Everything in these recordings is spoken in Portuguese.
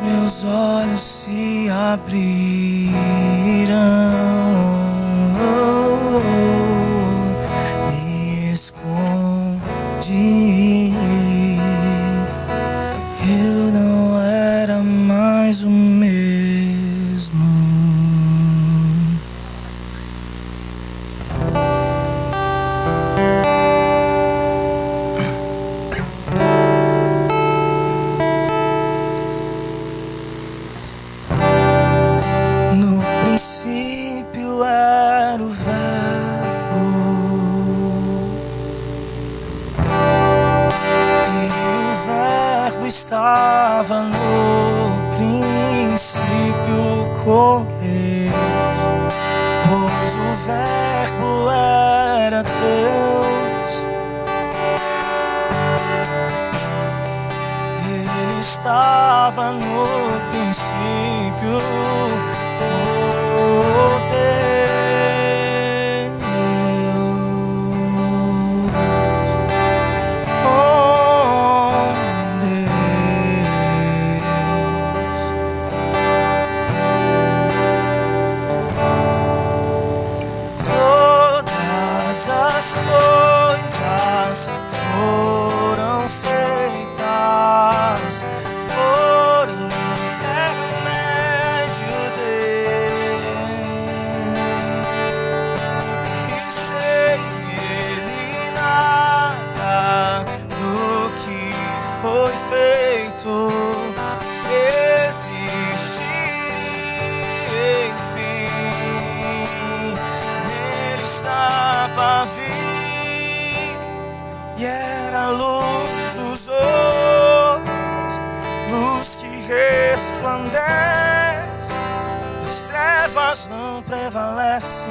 meus olhos se abriram, me escondi. Eu não era mais o mesmo. No princípio era o Verbo, e o Verbo estava no princípio com Deus, pois o Verbo era Deus. Ele estava no princípio com Deus. Oh Deus. Todas as coisas foram feitas por intermédio dele, e sem ele nada do que foi feito existiria. Enfim, nele estava a vida, e era a luz dos homens, luz que resplandece, as trevas não prevalecem.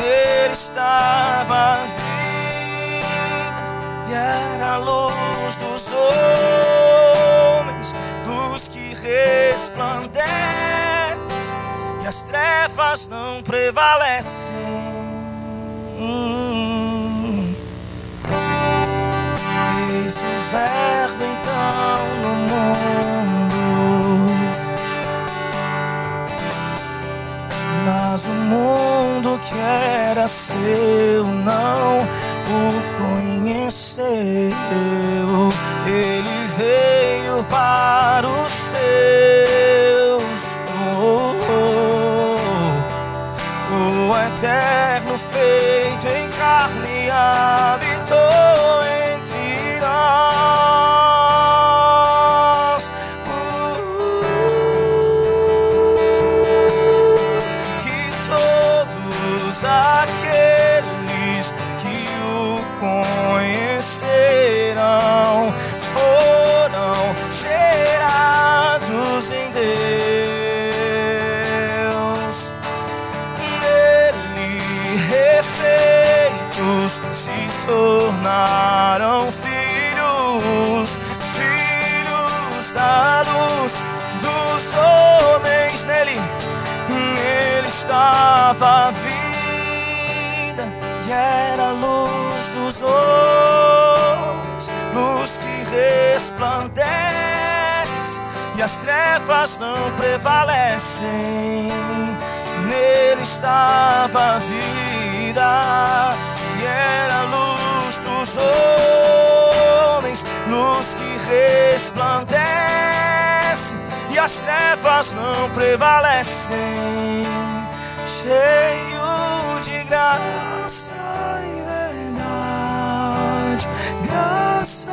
Nele estava a vida, e era a luz dos homens, luz que resplandece, e as trevas não prevalecem. Eis o Verbo então no mundo, mas o mundo que era seu não o conheceu. Ele veio para os seus, o eterno feito em carne habitou entre nós. Que todos aqueles que o conhecerão foram gerados em Deus. Nele receitos se tornaram filhos, filhos da luz dos homens. Nele estava a vida, e era a luz dos homens, luz que resplandece, e as trevas não prevalecem. Nele estava a vida, e era a luz dos homens, luz que resplandece, e as trevas não prevalecem. Cheio de graça e verdade, graça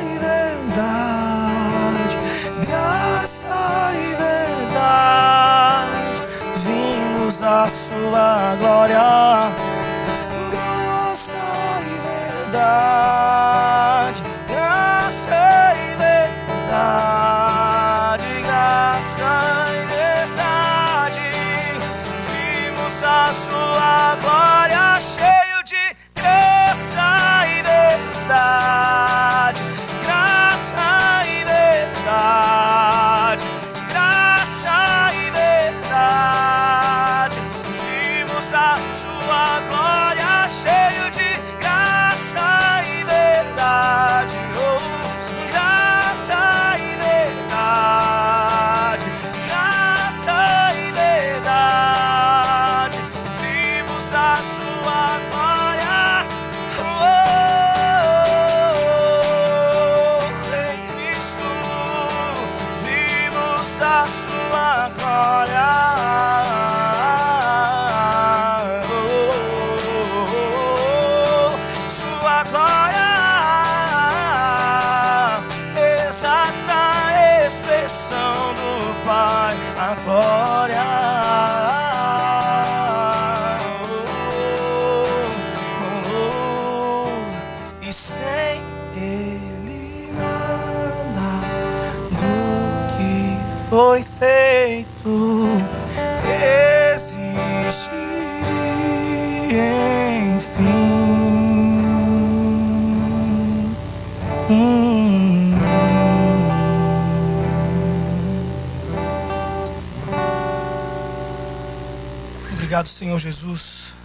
e verdade, graça e verdade, vimos a sua glória. Graça e verdade, graça e verdade, graça e verdade, vimos a sua glória. Cheio de graça sem Ele nada do que foi feito existiria, enfim. Obrigado, Senhor Jesus,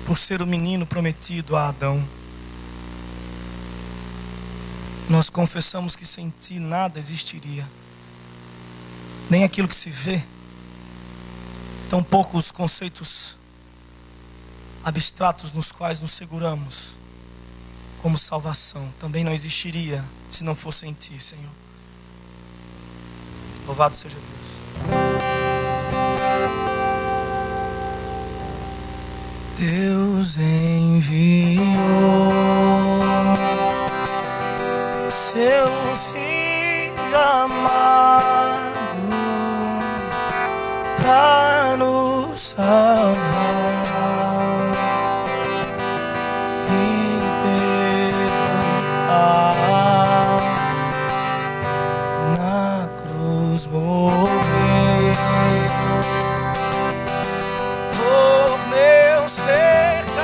por ser o menino prometido a Adão. Nós confessamos que sem Ti nada existiria, nem aquilo que se vê, tampouco os conceitos abstratos nos quais nos seguramos, como salvação, também não existiria se não fosse em Ti, Senhor. Louvado seja Deus. Deus enviou Seu Filho amado para nos salvar e perdoar, na cruz morrer por meus pecados,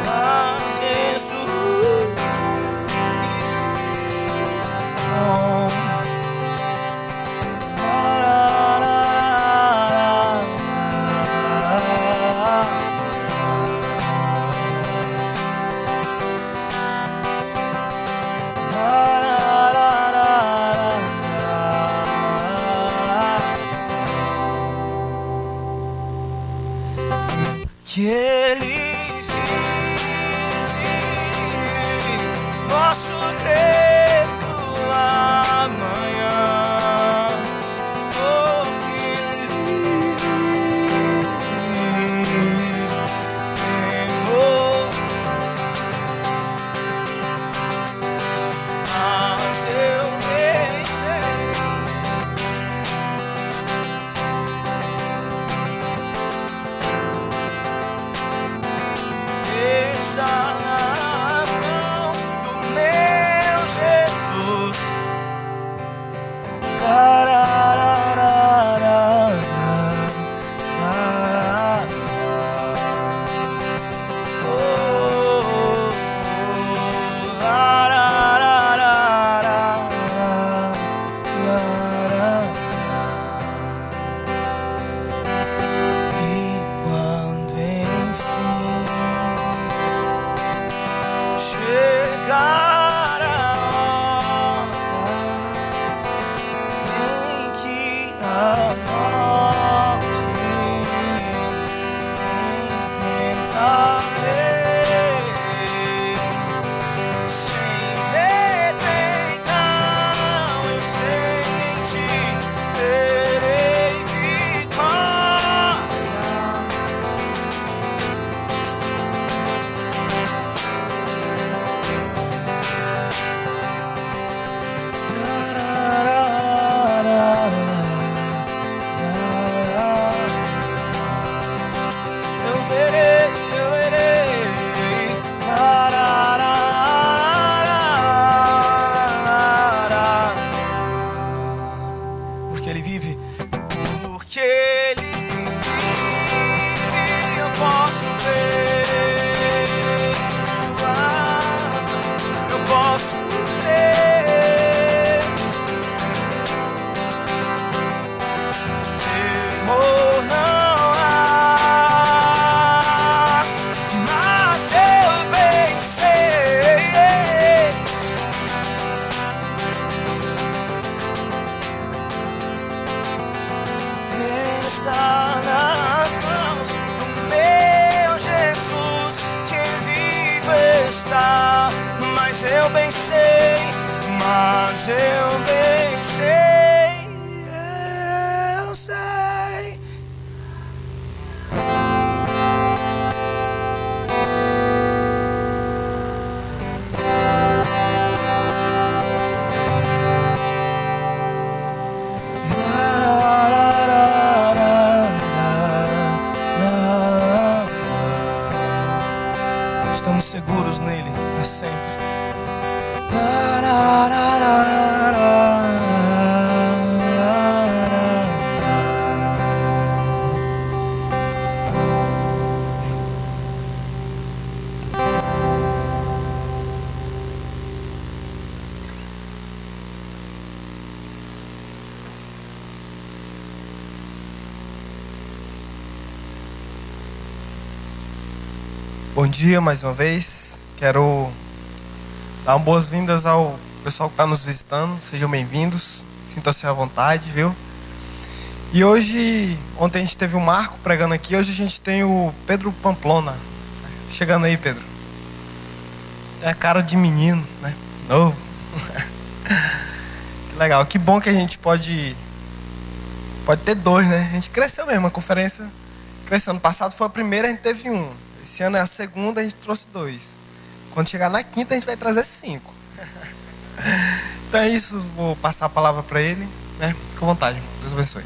mas Jesus que Ele vive, posso crer no amanhã, porque Ele vive, Senhor. Mas eu bem sei está nas mãos do meu Jesus. E quando enfim chegar a hora em que a morte enfrentarei, sem medo então eu sei em Ti terei vitória. Eu verei, porque Ele vive, porque Ele vive, eu posso ver, eu posso crer. Temor não há, mas eu bem sei, está nas mãos do meu Jesus, que vivo está. Mas eu bem sei, mas eu bem sei, eu sei. estamos seguros nele para sempre. Bom dia mais uma vez. Quero dar boas-vindas ao pessoal que está nos visitando. Sejam bem-vindos. Sintam-se à vontade, viu? E hoje, ontem a gente teve o Marco pregando aqui. Hoje a gente tem o Pedro Pamplona. Chegando aí, Pedro. Tem a cara de menino, né? Novo. Que legal. Que bom que a gente pode ter dois, né? A gente cresceu mesmo. A conferência cresceu. Ano passado foi a primeira, a gente teve um. Esse ano é a segunda, a gente trouxe 2. Quando chegar na quinta, a gente vai trazer 5. Então é isso, vou passar a palavra para ele, né? Fica à vontade, irmão. Deus abençoe.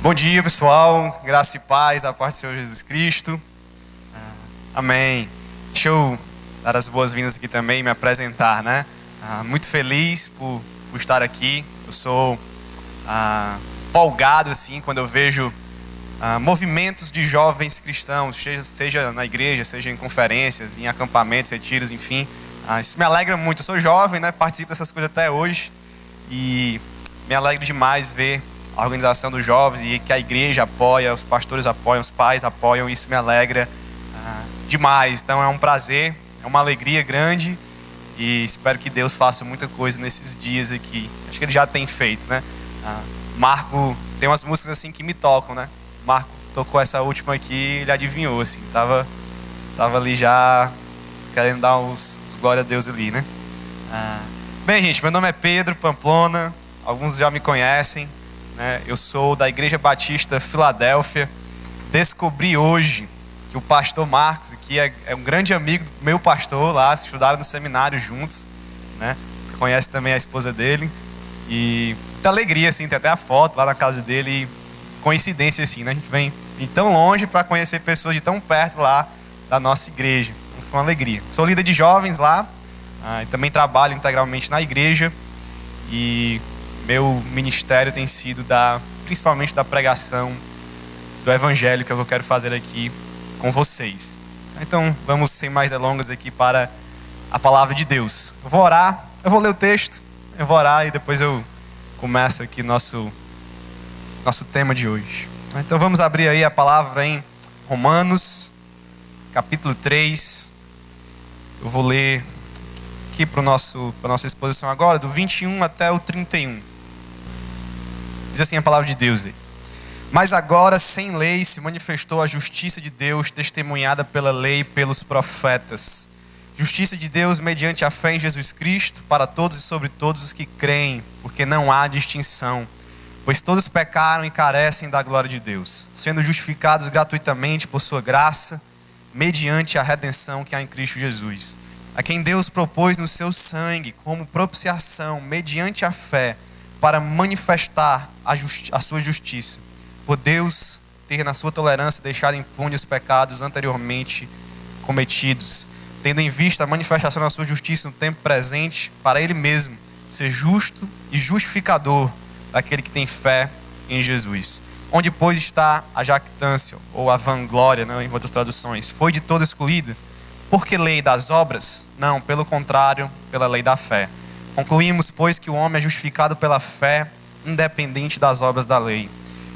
Bom dia, pessoal. Graça e paz da parte do Senhor Jesus Cristo. Amém. Deixa eu dar as boas-vindas aqui também, me apresentar, né? Muito feliz por estar aqui. Eu sou empolgado, assim, quando eu vejo movimentos de jovens cristãos, seja na igreja, seja em conferências, em acampamentos, retiros, enfim. Isso me alegra muito. Eu sou jovem, né? Participo dessas coisas até hoje e me alegra demais ver a organização dos jovens e que a igreja apoia, os pastores apoiam, os pais apoiam. Isso me alegra demais. Então é um prazer, é uma alegria grande e espero que Deus faça muita coisa nesses dias aqui. Acho que Ele já tem feito, né? Marco tem umas músicas assim que me tocam, né? Marco tocou essa última aqui, ele adivinhou, assim, tava ali já querendo dar uns glória a Deus ali, né? Bem, gente, meu nome é Pedro Pamplona, alguns já me conhecem, né? Eu sou da Igreja Batista Filadélfia. Descobri hoje que o pastor Marcos aqui é um grande amigo do meu pastor lá, se estudaram no seminário juntos, né? Conhece também a esposa dele e muita alegria, assim, tem até a foto lá na casa dele. Coincidência assim, né? A gente vem de tão longe para conhecer pessoas de tão perto lá da nossa igreja. Então, foi uma alegria. Sou líder de jovens lá, e também trabalho integralmente na igreja e meu ministério tem sido principalmente da pregação do evangelho, que é o que eu quero fazer aqui com vocês. Então vamos sem mais delongas aqui para a palavra de Deus. Eu vou orar, eu vou ler o texto, eu vou orar e depois eu começo aqui nosso tema de hoje. Então vamos abrir aí a palavra em Romanos, capítulo 3. Eu vou ler aqui para a nossa exposição agora, do 21 até o 31. Diz assim a palavra de Deus aí. Mas agora, sem lei, se manifestou a justiça de Deus, testemunhada pela lei e pelos profetas. Justiça de Deus mediante a fé em Jesus Cristo, para todos e sobre todos os que creem, porque não há distinção. Pois todos pecaram e carecem da glória de Deus, sendo justificados gratuitamente por sua graça, mediante a redenção que há em Cristo Jesus, a quem Deus propôs no seu sangue como propiciação, mediante a fé, para manifestar a sua justiça, por Deus ter na sua tolerância deixado impunes os pecados anteriormente cometidos, tendo em vista a manifestação da sua justiça no tempo presente, para Ele mesmo ser justo e justificador daquele que tem fé em Jesus. Onde, pois, está a jactância, ou a vanglória, né, em outras traduções? Foi de todo excluída? Por que lei das obras? Não, pelo contrário, pela lei da fé. Concluímos, pois, que o homem é justificado pela fé, independente das obras da lei.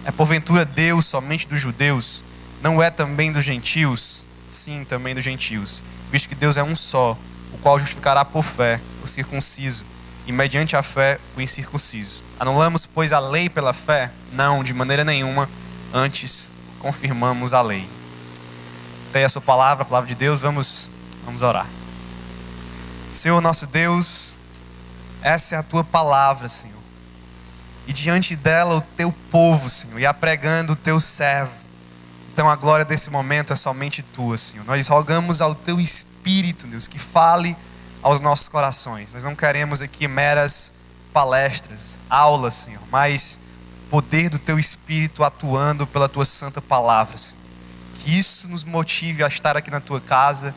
É porventura Deus somente dos judeus? Não é também dos gentios? Sim, também dos gentios. Visto que Deus é um só, o qual justificará por fé o circunciso, e mediante a fé o incircunciso. Anulamos, pois, a lei pela fé? Não, de maneira nenhuma. Antes, confirmamos a lei. Tem a sua palavra, a palavra de Deus. Vamos orar. Senhor nosso Deus, essa é a tua palavra, Senhor. E diante dela o teu povo, Senhor, e apregando o teu servo. Então a glória desse momento é somente tua, Senhor. Nós rogamos ao teu Espírito, Deus, que fale aos nossos corações. Nós não queremos aqui meras palestras, aulas, Senhor, mas poder do teu Espírito atuando pela tua santa palavra, Senhor. Que isso nos motive a estar aqui na tua casa.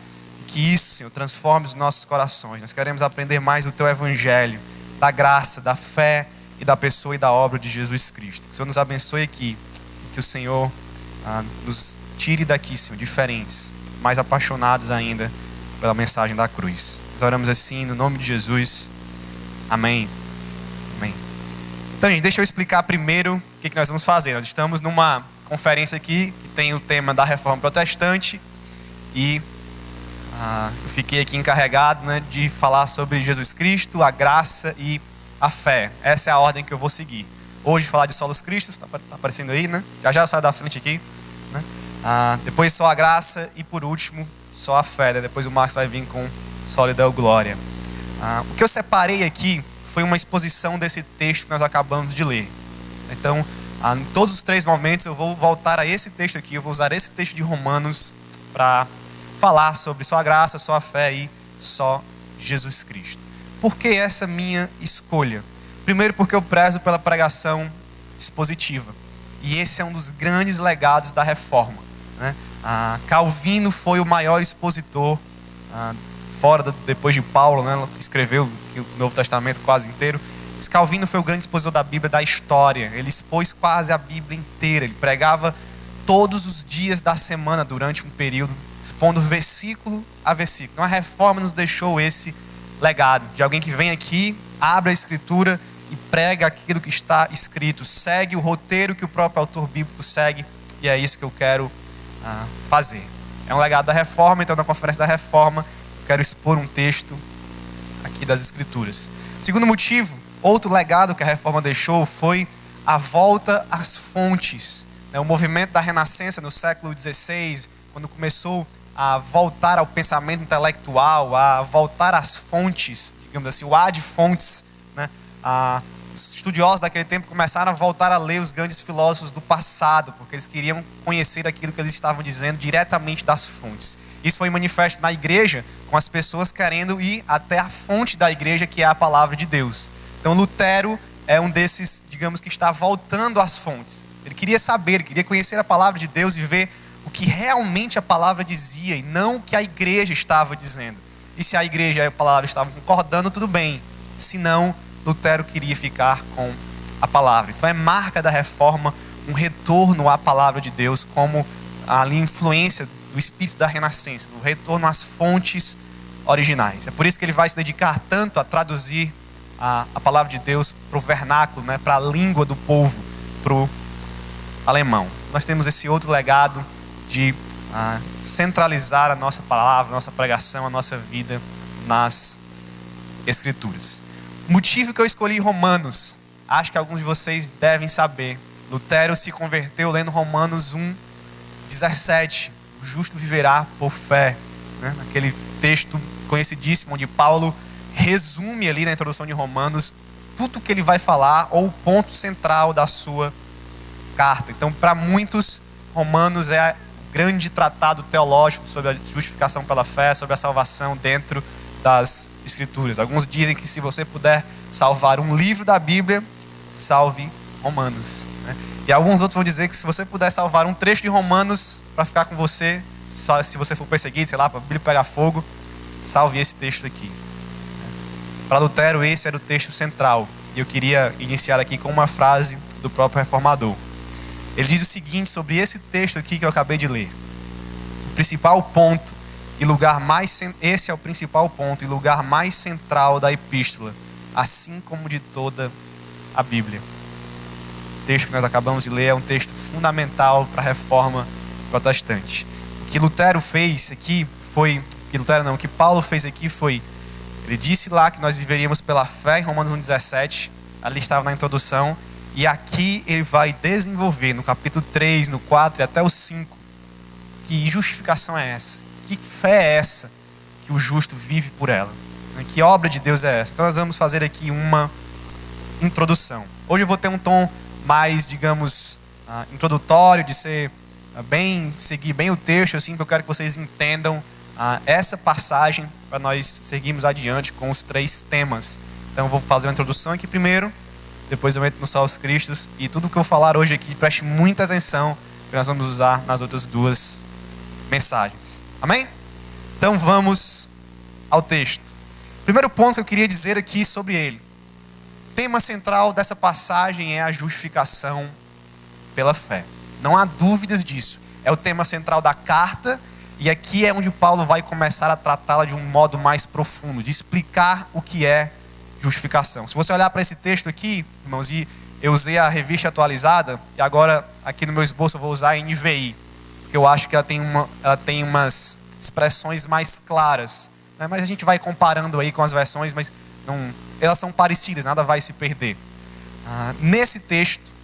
Que isso, Senhor, transforme os nossos corações. Nós queremos aprender mais do teu evangelho, da graça, da fé e da pessoa e da obra de Jesus Cristo. Que o Senhor nos abençoe aqui. Que o Senhor nos tire daqui, Senhor, diferentes, mais apaixonados ainda pela mensagem da cruz. Nós oramos assim no nome de Jesus. Amém. Amém. Então, gente, deixa eu explicar primeiro o que nós vamos fazer. Nós estamos numa conferência aqui que tem o tema da Reforma Protestante e eu fiquei aqui encarregado, né, de falar sobre Jesus Cristo, a graça e a fé. Essa é a ordem que eu vou seguir. Hoje falar de solos Cristo, está aparecendo aí, né? Já eu saio da frente aqui, né? Depois só a graça e por último só a fé, né? Depois o Marcos vai vir com Soli Deo Glória. O que eu separei aqui foi uma exposição desse texto que nós acabamos de ler. Então, em todos os 3 momentos eu vou voltar a esse texto aqui, eu vou usar esse texto de Romanos para falar sobre só a graça, só a fé e só Jesus Cristo. Por que essa minha escolha? Primeiro porque eu prezo pela pregação expositiva. E esse é um dos grandes legados da Reforma, né? Calvino foi o maior expositor, depois de Paulo, né, que escreveu o Novo Testamento quase inteiro. Calvino foi o grande expositor da Bíblia, da história. Ele expôs quase a Bíblia inteira. Ele pregava todos os dias da semana durante um período, expondo versículo a versículo. Então a Reforma nos deixou esse legado de alguém que vem aqui, abre a Escritura e prega aquilo que está escrito, segue o roteiro que o próprio autor bíblico segue, e é isso que eu quero fazer. É um legado da Reforma. Então na conferência da Reforma eu quero expor um texto aqui das Escrituras. Segundo motivo, outro legado que a Reforma deixou foi a volta às fontes. O movimento da Renascença no século XVI, quando começou a voltar ao pensamento intelectual, a voltar às fontes, digamos assim, o ad fontes, né? Os estudiosos daquele tempo começaram a voltar a ler os grandes filósofos do passado, porque eles queriam conhecer aquilo que eles estavam dizendo diretamente das fontes. Isso foi manifesto na igreja, com as pessoas querendo ir até a fonte da igreja, que é a palavra de Deus. Então Lutero é um desses, digamos, que está voltando às fontes. Ele queria saber, ele queria conhecer a palavra de Deus e ver o que realmente a palavra dizia e não o que a igreja estava dizendo. E se a igreja e a palavra estavam concordando, tudo bem. Se não, Lutero queria ficar com a palavra. Então é marca da Reforma um retorno à palavra de Deus como a influência do espírito da Renascença, do retorno às fontes originais. É por isso que ele vai se dedicar tanto a traduzir a palavra de Deus para o vernáculo, né, para a língua do povo, para o alemão. Nós temos esse outro legado de centralizar a nossa palavra, a nossa pregação, a nossa vida nas Escrituras. O motivo que eu escolhi Romanos, acho que alguns de vocês devem saber. Lutero se converteu lendo Romanos 1:17. O justo viverá por fé, né? Aquele texto conhecidíssimo onde Paulo resume ali na introdução de Romanos tudo o que ele vai falar, ou o ponto central da sua carta. Então, para muitos, Romanos é o grande tratado teológico sobre a justificação pela fé, sobre a salvação dentro das Escrituras. Alguns dizem que se você puder salvar um livro da Bíblia, salve Romanos, né? E alguns outros vão dizer que se você puder salvar um trecho de Romanos para ficar com você, se você for perseguido, sei lá, para a Bíblia pegar fogo, salve esse texto aqui. Para Lutero, esse era o texto central. E eu queria iniciar aqui com uma frase do próprio reformador. Ele diz o seguinte sobre esse texto aqui que eu acabei de ler. O principal ponto e lugar mais... Esse é o principal ponto e lugar mais central da epístola, assim como de toda a Bíblia. O texto que nós acabamos de ler é um texto fundamental para a Reforma Protestante. O que Lutero fez aqui foi... O que Paulo fez aqui foi... Ele disse lá que nós viveríamos pela fé, em Romanos 1:17, ali estava na introdução, e aqui ele vai desenvolver no capítulo 3, no 4 e até o 5, que justificação é essa? Que fé é essa que o justo vive por ela? Que obra de Deus é essa? Então nós vamos fazer aqui uma introdução. Hoje eu vou ter um tom mais, digamos, introdutório, de ser seguir bem o texto, assim, que eu quero que vocês entendam essa passagem para nós seguirmos adiante com os 3 temas. Então eu vou fazer uma introdução aqui primeiro, depois eu entro no Solos Cristos, e tudo que eu falar hoje aqui, preste muita atenção, que nós vamos usar nas outras duas mensagens. Amém? Então vamos ao texto. Primeiro ponto que eu queria dizer aqui sobre ele. O tema central dessa passagem é a justificação pela fé. Não há dúvidas disso. É o tema central da carta, e aqui é onde Paulo vai começar a tratá-la de um modo mais profundo, de explicar o que é justificação. Se você olhar para esse texto aqui, irmãos, e eu usei a revista atualizada, e agora aqui no meu esboço eu vou usar a NVI, porque eu acho que ela tem umas expressões mais claras, né? Mas a gente vai comparando aí com as versões, mas não, elas são parecidas, nada vai se perder. Nesse texto,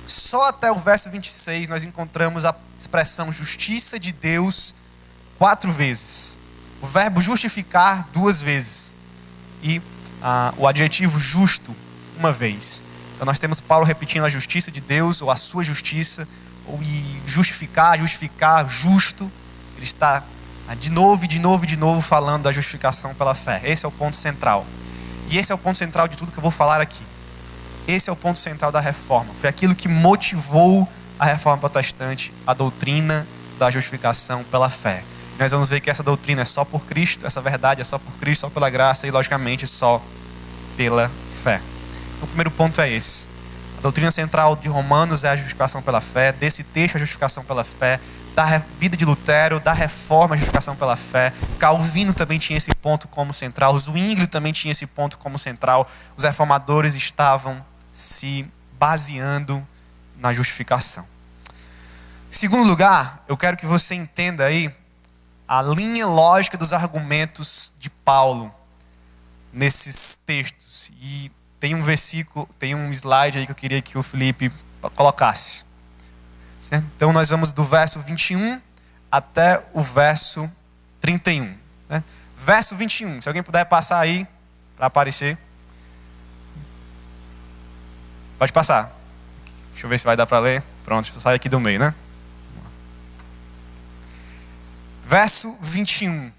só até o verso 26 nós encontramos a expressão justiça de Deus 4 vezes. O verbo justificar 2 vezes. E o adjetivo justo 1 vez. Então nós temos Paulo repetindo a justiça de Deus, ou a sua justiça, e justificar, justo. Ele está de novo falando da justificação pela fé. Esse é o ponto central. E esse é o ponto central de tudo que eu vou falar aqui. Esse é o ponto central da reforma. Foi aquilo que motivou a reforma protestante, a doutrina da justificação pela fé. Nós vamos ver que essa doutrina é só por Cristo, essa verdade é só por Cristo, só pela graça e, logicamente, só pela fé. O primeiro ponto é esse. A doutrina central de Romanos é a justificação pela fé. Desse texto, a justificação pela fé. Da vida de Lutero, da reforma, a justificação pela fé. Calvino também tinha esse ponto como central. Zwinglio também tinha esse ponto como central. Os reformadores estavam se baseando na justificação. Em segundo lugar, eu quero que você entenda aí a linha lógica dos argumentos de Paulo nesses textos. E tem um versículo, tem um slide aí que eu queria que o Felipe colocasse. Certo? Então nós vamos do verso 21 até o verso 31. Né? Verso 21, se alguém puder passar aí para aparecer. Pode passar. Deixa eu ver se vai dar para ler. Pronto, deixa eu sair aqui do meio, né? Verso 21.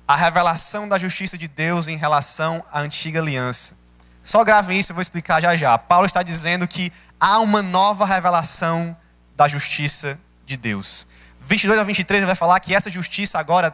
A revelação da justiça de Deus em relação à antiga aliança. Só gravem isso, eu vou explicar já já. Paulo está dizendo que há uma nova revelação da justiça de Deus. 22 a 23 ele vai falar que essa justiça agora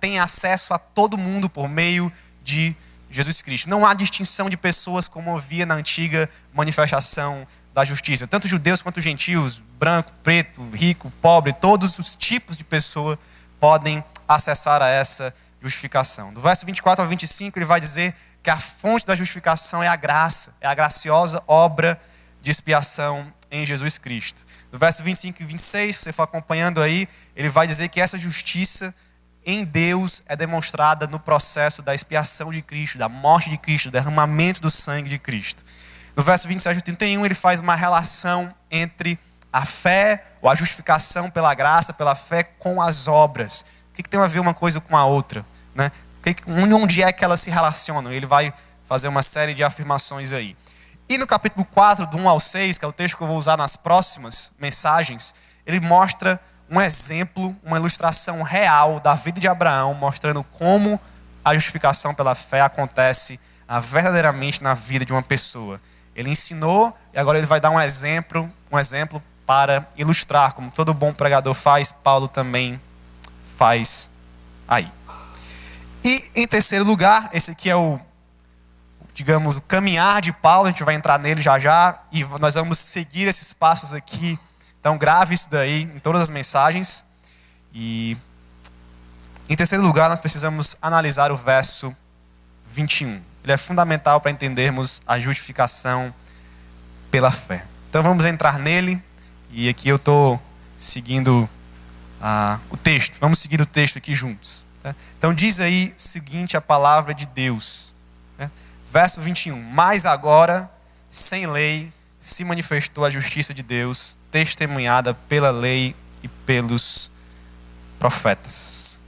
tem acesso a todo mundo por meio de Jesus Cristo. Não há distinção de pessoas como havia na antiga manifestação da justiça. Tanto judeus quanto gentios, branco, preto, rico, pobre, todos os tipos de pessoa podem acessar a essa justificação. Do verso 24 ao 25 ele vai dizer que a fonte da justificação é a graça, é a graciosa obra de expiação em Jesus Cristo. Do verso 25 e 26, se você for acompanhando aí, ele vai dizer que essa justiça em Deus é demonstrada no processo da expiação de Cristo, da morte de Cristo, do derramamento do sangue de Cristo. No verso 27 e 31, ele faz uma relação entre a fé, ou a justificação pela graça, pela fé, com as obras. O que tem a ver uma coisa com a outra? Né? Onde é que elas se relacionam? Ele vai fazer uma série de afirmações aí. E no capítulo 4, do 1 ao 6, que é o texto que eu vou usar nas próximas mensagens, ele mostra um exemplo, uma ilustração real da vida de Abraão, mostrando como a justificação pela fé acontece verdadeiramente na vida de uma pessoa. Ele ensinou e agora ele vai dar um exemplo para ilustrar, como todo bom pregador faz, Paulo também faz aí. E em terceiro lugar, esse aqui é o caminhar de Paulo, a gente vai entrar nele já já, e nós vamos seguir esses passos aqui. Então grave isso daí em todas as mensagens. E em terceiro lugar, nós precisamos analisar o verso 21. Ele é fundamental para entendermos a justificação pela fé. Então vamos entrar nele, e aqui eu estou seguindo o texto. Vamos seguir o texto aqui juntos. Tá? Então diz aí seguinte a palavra de Deus. Tá? Verso 21. Mas agora, sem lei, se manifestou a justiça de Deus, testemunhada pela lei e pelos profetas.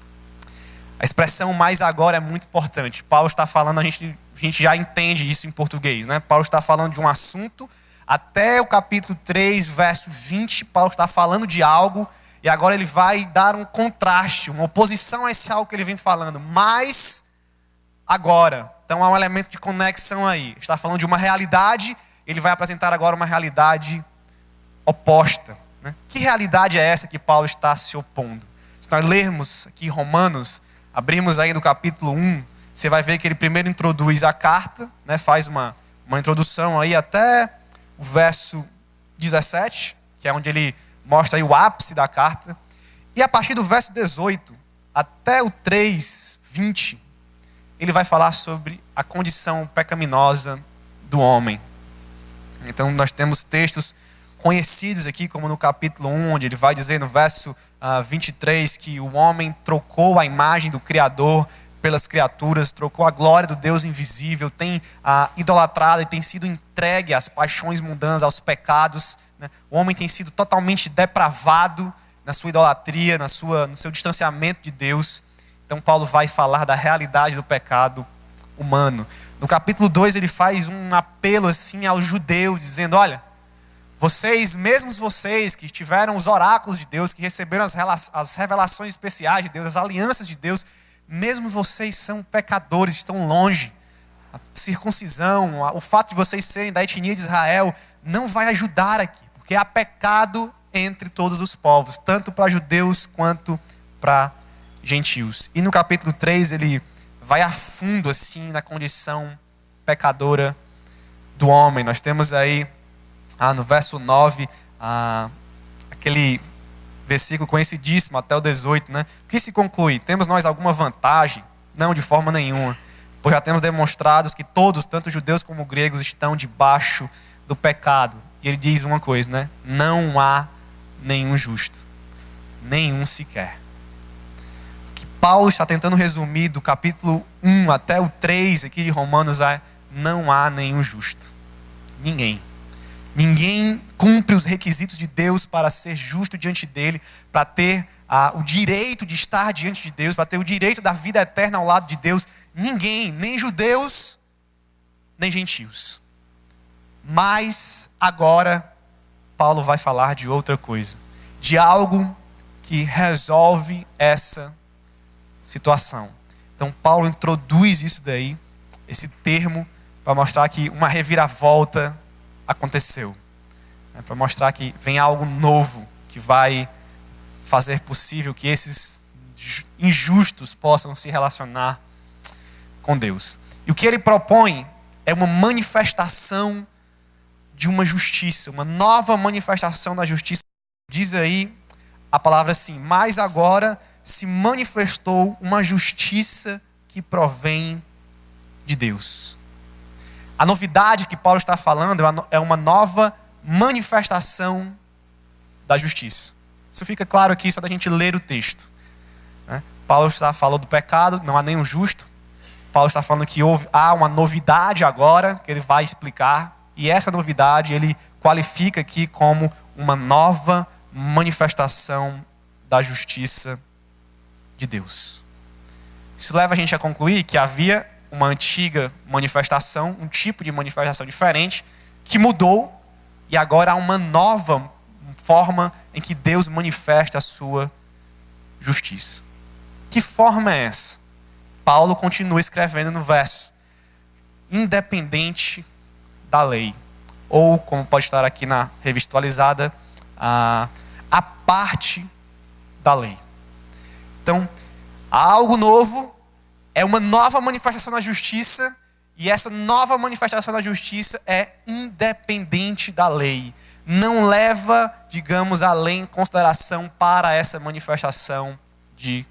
A expressão mais agora é muito importante. Paulo está falando, a gente já entende isso em português, né? Paulo está falando de um assunto, até o capítulo 3, verso 20, Paulo está falando de algo, e agora ele vai dar um contraste, uma oposição a esse algo que ele vem falando. Mas agora, então há um elemento de conexão aí. Está falando de uma realidade, ele vai apresentar agora uma realidade oposta, né? Que realidade é essa que Paulo está se opondo? Se nós lermos aqui Romanos, abrimos aí no capítulo 1, você vai ver que ele primeiro introduz a carta, né? Faz uma introdução aí até o verso 17, que é onde ele mostra aí o ápice da carta. E a partir do verso 18 até o 3:20, ele vai falar sobre a condição pecaminosa do homem. Então nós temos textos conhecidos aqui, como no capítulo 1, onde ele vai dizer no verso 23 que o homem trocou a imagem do Criador pelas criaturas, trocou a glória do Deus invisível, tem idolatrado e tem sido entregue às paixões mundanas, aos pecados, né? O homem tem sido totalmente depravado na sua idolatria, no seu distanciamento de Deus. Então Paulo vai falar da realidade do pecado humano. No capítulo 2 ele faz um apelo assim aos judeus, dizendo: olha, mesmos vocês que tiveram os oráculos de Deus, que receberam as revelações especiais de Deus, as alianças de Deus, mesmo vocês são pecadores, estão longe. A circuncisão, o fato de vocês serem da etnia de Israel não vai ajudar aqui, porque há pecado entre todos os povos, tanto para judeus quanto para gentios. E no capítulo 3 ele vai a fundo assim na condição pecadora do homem. Nós temos aí no verso 9 aquele versículo conhecidíssimo até o 18, né? O que se conclui? Temos nós alguma vantagem? Não, de forma nenhuma. Pois já temos demonstrado que todos, tanto judeus como gregos, estão debaixo do pecado. E ele diz uma coisa, né? Não há nenhum justo. Nenhum sequer. O que Paulo está tentando resumir do capítulo 1 até o 3 aqui de Romanos é: não há nenhum justo. Ninguém. Ninguém cumpre os requisitos de Deus para ser justo diante dele, para ter o direito de estar diante de Deus, para ter o direito da vida eterna ao lado de Deus. Ninguém, nem judeus, nem gentios. Mas agora Paulo vai falar de outra coisa, de algo que resolve essa situação. Então Paulo introduz isso daí, esse termo, para mostrar que uma reviravolta aconteceu, para mostrar que vem algo novo que vai fazer possível que esses injustos possam se relacionar com Deus. E o que ele propõe é uma manifestação de uma justiça, uma nova manifestação da justiça. Diz aí a palavra assim: mas agora se manifestou uma justiça que provém de Deus. A novidade que Paulo está falando é uma nova manifestação da justiça. Isso fica claro aqui só da gente ler o texto, né? Paulo está falando do pecado, não há nenhum justo. Paulo está falando que há uma novidade agora, que ele vai explicar. E essa novidade ele qualifica aqui como uma nova manifestação da justiça de Deus. Isso leva a gente a concluir que havia uma antiga manifestação, um tipo de manifestação diferente, que mudou, e agora há uma nova forma em que Deus manifesta a sua justiça. Que forma é essa? Paulo continua escrevendo no verso: independente da lei, ou como pode estar aqui na revista atualizada, a parte da lei. Então, há algo novo, é uma nova manifestação da justiça, e essa nova manifestação da justiça é independente da lei. Não leva, digamos, a lei em consideração para essa manifestação de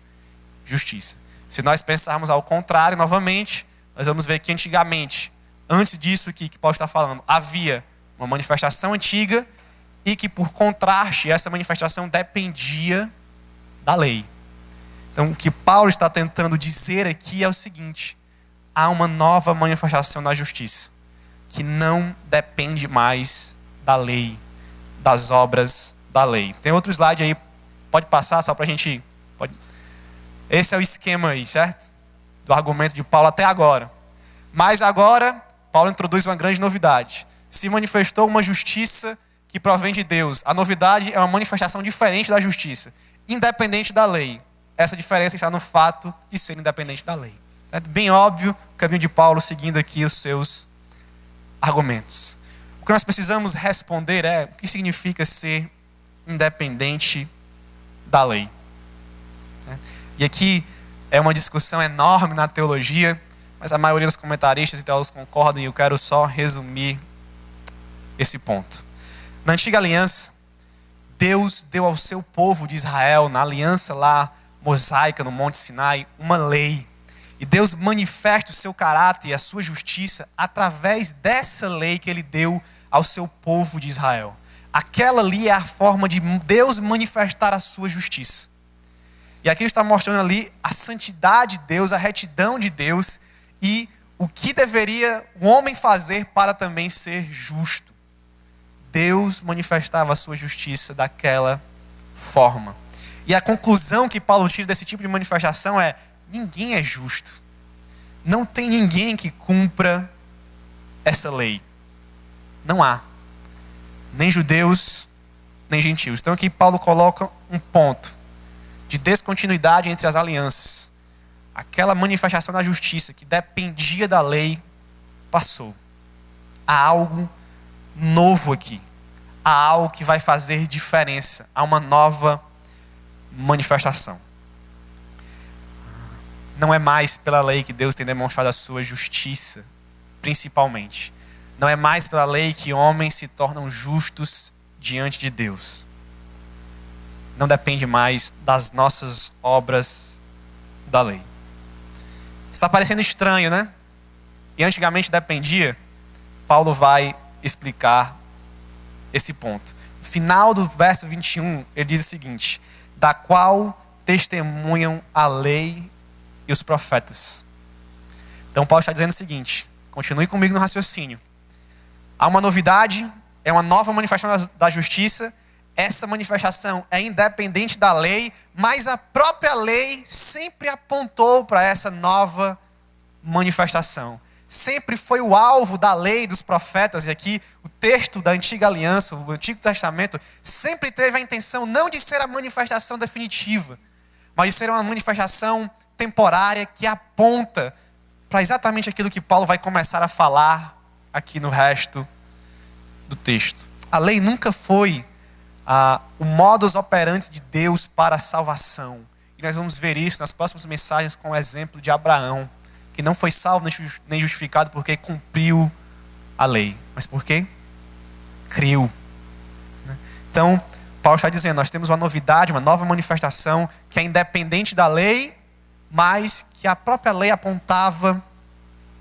justiça. Se nós pensarmos ao contrário, novamente, nós vamos ver que antigamente, antes disso aqui que Paulo está falando, havia uma manifestação antiga e que, por contraste, essa manifestação dependia da lei. Então, o que Paulo está tentando dizer aqui é o seguinte: há uma nova manifestação da justiça, que não depende mais da lei, das obras da lei. Tem outro slide aí, pode passar só para a gente... Esse é o esquema aí, certo? Do argumento de Paulo até agora. Mas agora, Paulo introduz uma grande novidade. Se manifestou uma justiça que provém de Deus. A novidade é uma manifestação diferente da justiça, independente da lei. Essa diferença está no fato de ser independente da lei. É bem óbvio o caminho de Paulo seguindo aqui os seus argumentos. O que nós precisamos responder é: o que significa ser independente da lei. E aqui é uma discussão enorme na teologia, mas a maioria dos comentaristas e teólogos concordam, e eu quero só resumir esse ponto. Na antiga aliança, Deus deu ao seu povo de Israel, na aliança lá mosaica no Monte Sinai, uma lei. E Deus manifesta o seu caráter e a sua justiça através dessa lei que ele deu ao seu povo de Israel. Aquela ali é a forma de Deus manifestar a sua justiça. E aqui está mostrando ali a santidade de Deus, a retidão de Deus e o que deveria o homem fazer para também ser justo. Deus manifestava a sua justiça daquela forma. E a conclusão que Paulo tira desse tipo de manifestação é: ninguém é justo. Não tem ninguém que cumpra essa lei. Não há. Nem judeus, nem gentios. Então aqui Paulo coloca um ponto de descontinuidade entre as alianças. Aquela manifestação da justiça que dependia da lei passou. Há algo novo aqui. Há algo que vai fazer diferença. Há uma nova manifestação. Não é mais pela lei que Deus tem demonstrado a sua justiça, principalmente. Não é mais pela lei que homens se tornam justos diante de Deus. Não depende mais das nossas obras da lei. Está parecendo estranho, né? E antigamente dependia. Paulo vai explicar esse ponto. No final do verso 21, ele diz o seguinte: da qual testemunham a lei e os profetas. Então Paulo está dizendo o seguinte, continue comigo no raciocínio. Há uma novidade, é uma nova manifestação da justiça. Essa manifestação é independente da lei, mas a própria lei sempre apontou para essa nova manifestação. Sempre foi o alvo da lei dos profetas, e aqui o texto da antiga aliança, o Antigo Testamento, sempre teve a intenção não de ser a manifestação definitiva, mas de ser uma manifestação temporária que aponta para exatamente aquilo que Paulo vai começar a falar aqui no resto do texto. A lei nunca foi o modus operandi de Deus para a salvação. E nós vamos ver isso nas próximas mensagens com o exemplo de Abraão, que não foi salvo nem justificado porque cumpriu a lei, mas porque creu. Então, Paulo está dizendo, nós temos uma novidade, uma nova manifestação que é independente da lei, mas que a própria lei apontava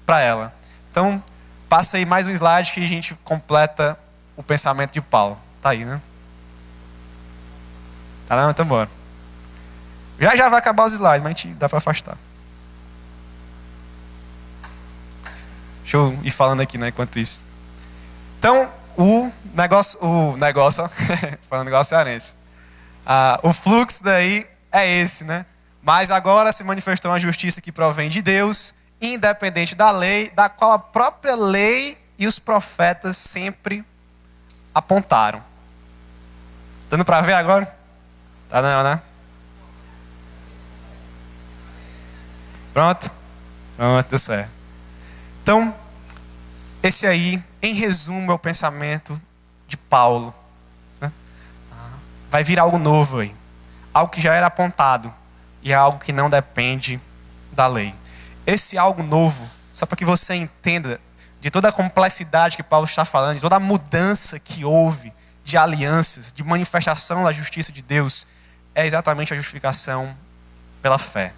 para ela. Então, passa aí mais um slide que a gente completa o pensamento de Paulo. Tá aí, né? Tá não? Então bora. Já vai acabar os slides, mas a gente dá para afastar. Deixa eu ir falando aqui, né, enquanto isso. Então, o negócio falando negócio cearense. O fluxo daí é esse, né? Mas agora se manifestou uma justiça que provém de Deus, independente da lei, da qual a própria lei e os profetas sempre apontaram. Dando para ver agora? Tá não, né? Pronto? Pronto, deu certo. Então, esse aí, em resumo, é o pensamento de Paulo. Né? Vai vir algo novo aí. Algo que já era apontado. E é algo que não depende da lei. Esse algo novo, só para que você entenda de toda a complexidade que Paulo está falando, de toda a mudança que houve de alianças, de manifestação da justiça de Deus, é exatamente a justificação pela fé.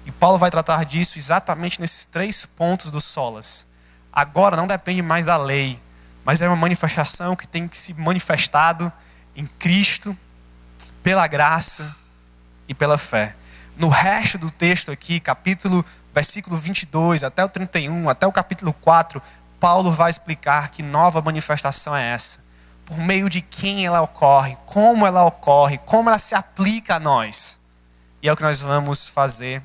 E Paulo vai tratar disso exatamente nesses 3 pontos do solas. Agora não depende mais da lei, mas é uma manifestação que tem que se manifestado em Cristo, pela graça e pela fé. No resto do texto aqui, versículo 22 até o 31, até o capítulo 4, Paulo vai explicar que nova manifestação é essa. Por meio de quem ela ocorre, como ela se aplica a nós. E é o que nós vamos fazer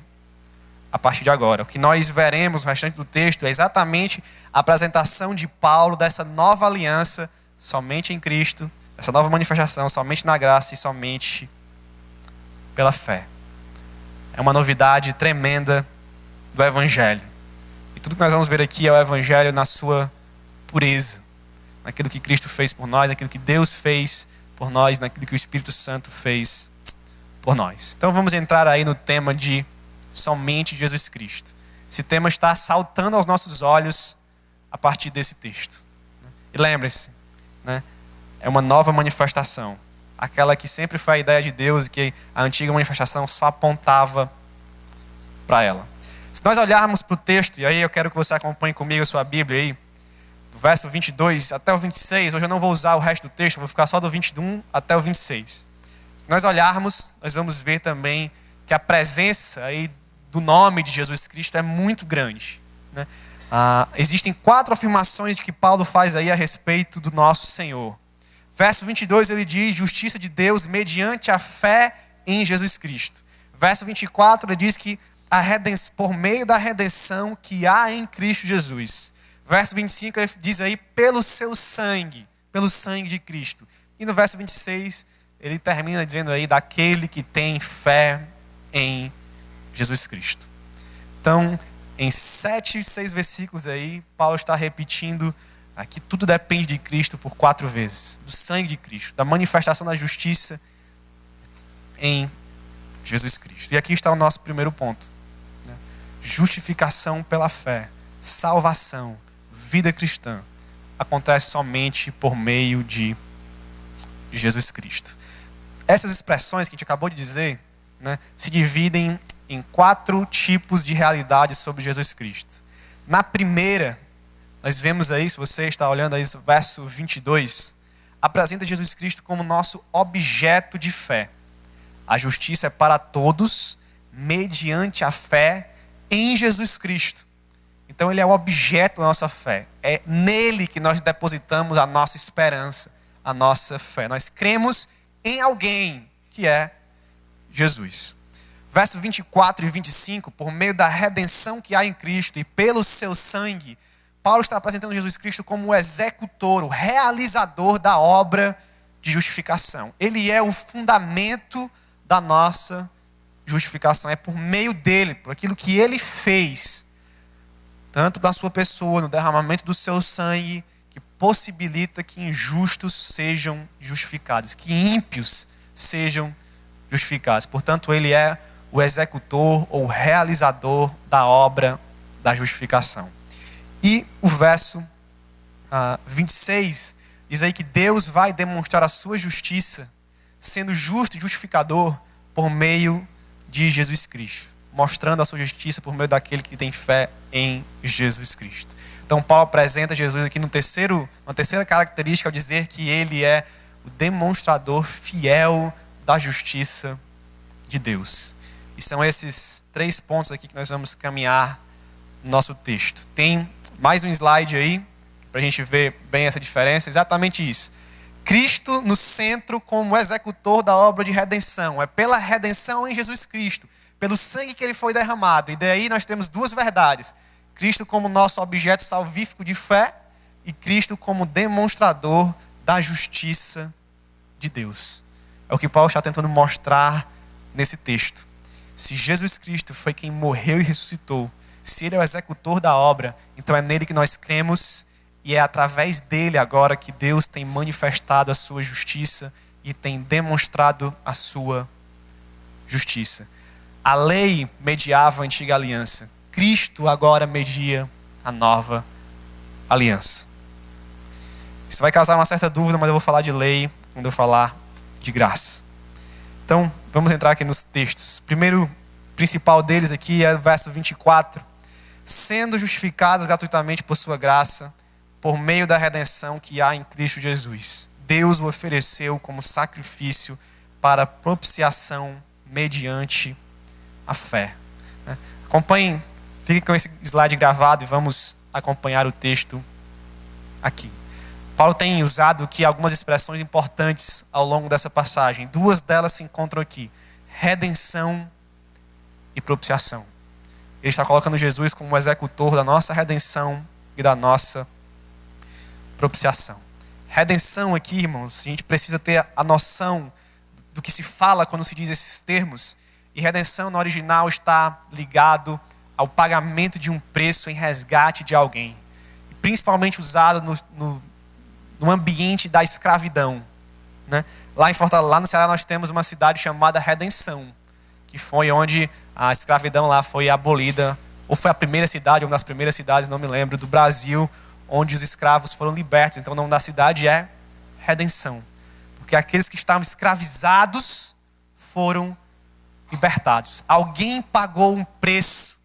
a partir de agora. O que nós veremos no restante do texto é exatamente a apresentação de Paulo dessa nova aliança somente em Cristo, essa nova manifestação somente na graça e somente pela fé. É uma novidade tremenda do Evangelho. E tudo que nós vamos ver aqui é o Evangelho na sua pureza. Naquilo que Cristo fez por nós, naquilo que Deus fez por nós, naquilo que o Espírito Santo fez por nós. Então vamos entrar aí no tema de somente Jesus Cristo. Esse tema está saltando aos nossos olhos a partir desse texto. E lembre-se, né? É uma nova manifestação. Aquela que sempre foi a ideia de Deus e que a antiga manifestação só apontava para ela. Se nós olharmos para o texto, e aí eu quero que você acompanhe comigo a sua Bíblia aí, do verso 22 até o 26, hoje eu não vou usar o resto do texto, vou ficar só do 21 até o 26. Se nós olharmos, nós vamos ver também que a presença aí do nome de Jesus Cristo é muito grande, né? Existem 4 afirmações que Paulo faz aí a respeito do nosso Senhor. Verso 22 ele diz: justiça de Deus mediante a fé em Jesus Cristo. Verso 24 ele diz que por meio da redenção que há em Cristo Jesus. Verso 25 ele diz aí pelo sangue de Cristo. E no verso 26 ele termina dizendo aí daquele que tem fé em Jesus Cristo. Então, em 7, 6 versículos aí, Paulo está repetindo que tudo depende de Cristo por 4 vezes. Do sangue de Cristo, da manifestação da justiça em Jesus Cristo. E aqui está o nosso primeiro ponto, né? Justificação pela fé, salvação, vida cristã, acontece somente por meio de Jesus Cristo. Essas expressões que a gente acabou de dizer, né, se dividem em 4 tipos de realidades sobre Jesus Cristo. Na primeira, nós vemos aí, se você está olhando aí, verso 22, apresenta Jesus Cristo como nosso objeto de fé. A justiça é para todos, mediante a fé em Jesus Cristo. Então ele é o objeto da nossa fé. É nele que nós depositamos a nossa esperança, a nossa fé. Nós cremos em alguém que é Jesus. Versos 24 e 25, por meio da redenção que há em Cristo e pelo seu sangue, Paulo está apresentando Jesus Cristo como o executor, o realizador da obra de justificação. Ele é o fundamento da nossa justificação. É por meio dele, por aquilo que ele fez, tanto da sua pessoa, no derramamento do seu sangue, que possibilita que injustos sejam justificados, que ímpios sejam justificados. Portanto, ele é o executor ou realizador da obra da justificação. E o verso 26 diz aí que Deus vai demonstrar a sua justiça, sendo justo e justificador por meio de Jesus Cristo, mostrando a sua justiça por meio daquele que tem fé em Jesus Cristo. Então Paulo apresenta Jesus aqui uma terceira característica ao dizer que ele é o demonstrador fiel da justiça de Deus. E são esses 3 pontos aqui que nós vamos caminhar no nosso texto. Tem mais um slide aí, para a gente ver bem essa diferença. Exatamente isso. Cristo no centro como executor da obra de redenção. É pela redenção em Jesus Cristo, pelo sangue que ele foi derramado. E daí nós temos 2 verdades. Cristo como nosso objeto salvífico de fé e Cristo como demonstrador da justiça de Deus. É o que Paulo está tentando mostrar nesse texto. Se Jesus Cristo foi quem morreu e ressuscitou, se ele é o executor da obra, então é nele que nós cremos e é através dele agora que Deus tem manifestado a sua justiça e tem demonstrado a sua justiça. A lei mediava a antiga aliança. Cristo agora media a nova aliança. Isso vai causar uma certa dúvida, mas eu vou falar de lei quando eu falar de graça. Então, vamos entrar aqui nos textos. O primeiro principal deles aqui é o verso 24. Sendo justificados gratuitamente por sua graça, por meio da redenção que há em Cristo Jesus. Deus o ofereceu como sacrifício para propiciação mediante a fé. Acompanhem, fiquem com esse slide gravado e vamos acompanhar o texto aqui. Paulo tem usado aqui algumas expressões importantes ao longo dessa passagem. 2 delas se encontram aqui: redenção e propiciação. Ele está colocando Jesus como executor da nossa redenção e da nossa propiciação. Redenção aqui, irmãos, a gente precisa ter a noção do que se fala quando se diz esses termos. E redenção no original está ligado ao pagamento de um preço em resgate de alguém. E principalmente usado no ambiente da escravidão, né? Lá no Ceará nós temos uma cidade chamada Redenção, que foi onde a escravidão lá foi abolida, ou foi a primeira cidade, uma das primeiras cidades, não me lembro, do Brasil, onde os escravos foram libertos. Então o nome da cidade é Redenção, porque aqueles que estavam escravizados foram libertados. Alguém pagou um preço,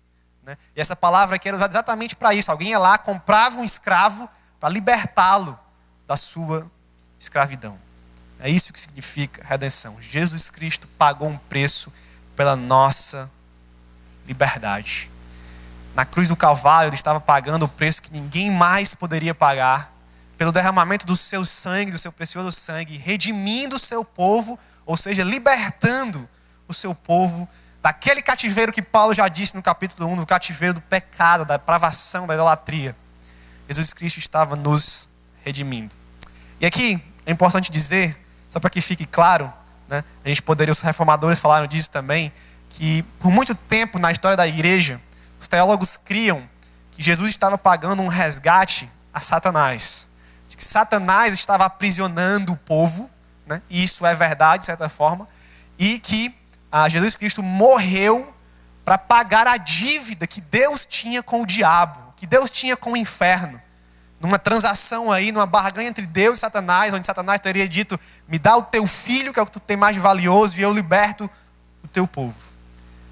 né? E essa palavra aqui era usada exatamente para isso. Alguém ia lá, comprava um escravo para libertá-lo da sua escravidão. É isso que significa redenção. Jesus Cristo pagou um preço pela nossa liberdade. Na cruz do Calvário, ele estava pagando o preço que ninguém mais poderia pagar, pelo derramamento do seu sangue, do seu precioso sangue, redimindo o seu povo, ou seja, libertando o seu povo daquele cativeiro que Paulo já disse no capítulo 1, do cativeiro do pecado, da depravação, da idolatria. Jesus Cristo estava nos redimindo. E aqui é importante dizer, só para que fique claro, né, os reformadores falaram disso também, que por muito tempo na história da igreja, os teólogos criam que Jesus estava pagando um resgate a Satanás. De que Satanás estava aprisionando o povo, né, e isso é verdade, de certa forma, e que Jesus Cristo morreu para pagar a dívida que Deus tinha com o diabo, que Deus tinha com o inferno. Numa transação aí, numa barganha entre Deus e Satanás, onde Satanás teria dito: me dá o teu filho, que é o que tu tem mais de valioso, e eu liberto o teu povo.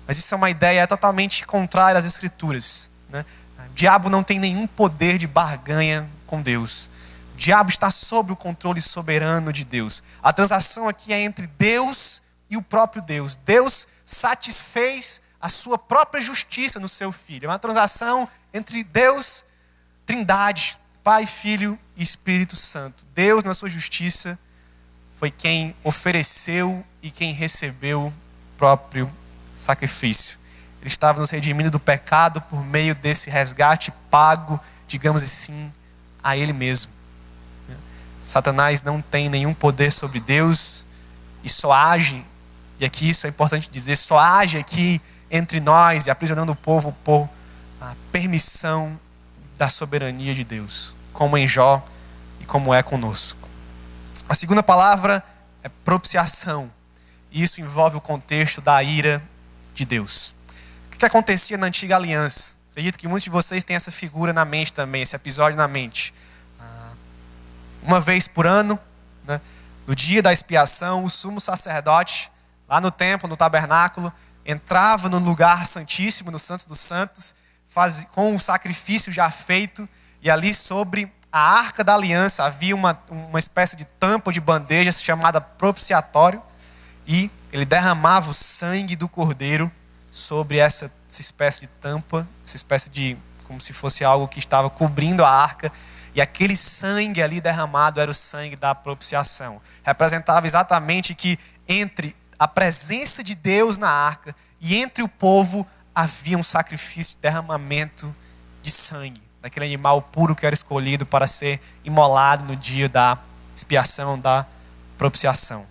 Mas isso é uma ideia totalmente contrária às Escrituras, né? O diabo não tem nenhum poder de barganha com Deus. O diabo está sob o controle soberano de Deus. A transação aqui é entre Deus e o próprio Deus. Deus satisfez a sua própria justiça no seu Filho. É uma transação entre Deus, Trindade, Pai, Filho e Espírito Santo. Deus, na sua justiça, foi quem ofereceu e quem recebeu o próprio sacrifício. Ele estava nos redimindo do pecado por meio desse resgate pago, digamos assim, a Ele mesmo. Satanás não tem nenhum poder sobre Deus e só age, e aqui isso é importante dizer, só age aqui entre nós e aprisionando o povo por a permissão da soberania de Deus, como em Jó e como é conosco. A segunda palavra é propiciação, e isso envolve o contexto da ira de Deus. O que acontecia na antiga aliança? Acredito que muitos de vocês têm essa figura na mente também, esse episódio na mente. Uma vez por ano, né, no dia da expiação, o sumo sacerdote, lá no templo, no tabernáculo, entrava no lugar santíssimo, no Santos dos Santos, com o sacrifício já feito, e ali sobre a arca da aliança havia uma espécie de tampa de bandeja chamada propiciatório, e ele derramava o sangue do cordeiro sobre essa espécie de tampa, essa espécie de, como se fosse algo que estava cobrindo a arca, e aquele sangue ali derramado era o sangue da propiciação. Representava exatamente que entre a presença de Deus na arca e entre o povo havia um sacrifício de derramamento de sangue, daquele animal puro que era escolhido para ser imolado no dia da expiação, da propiciação.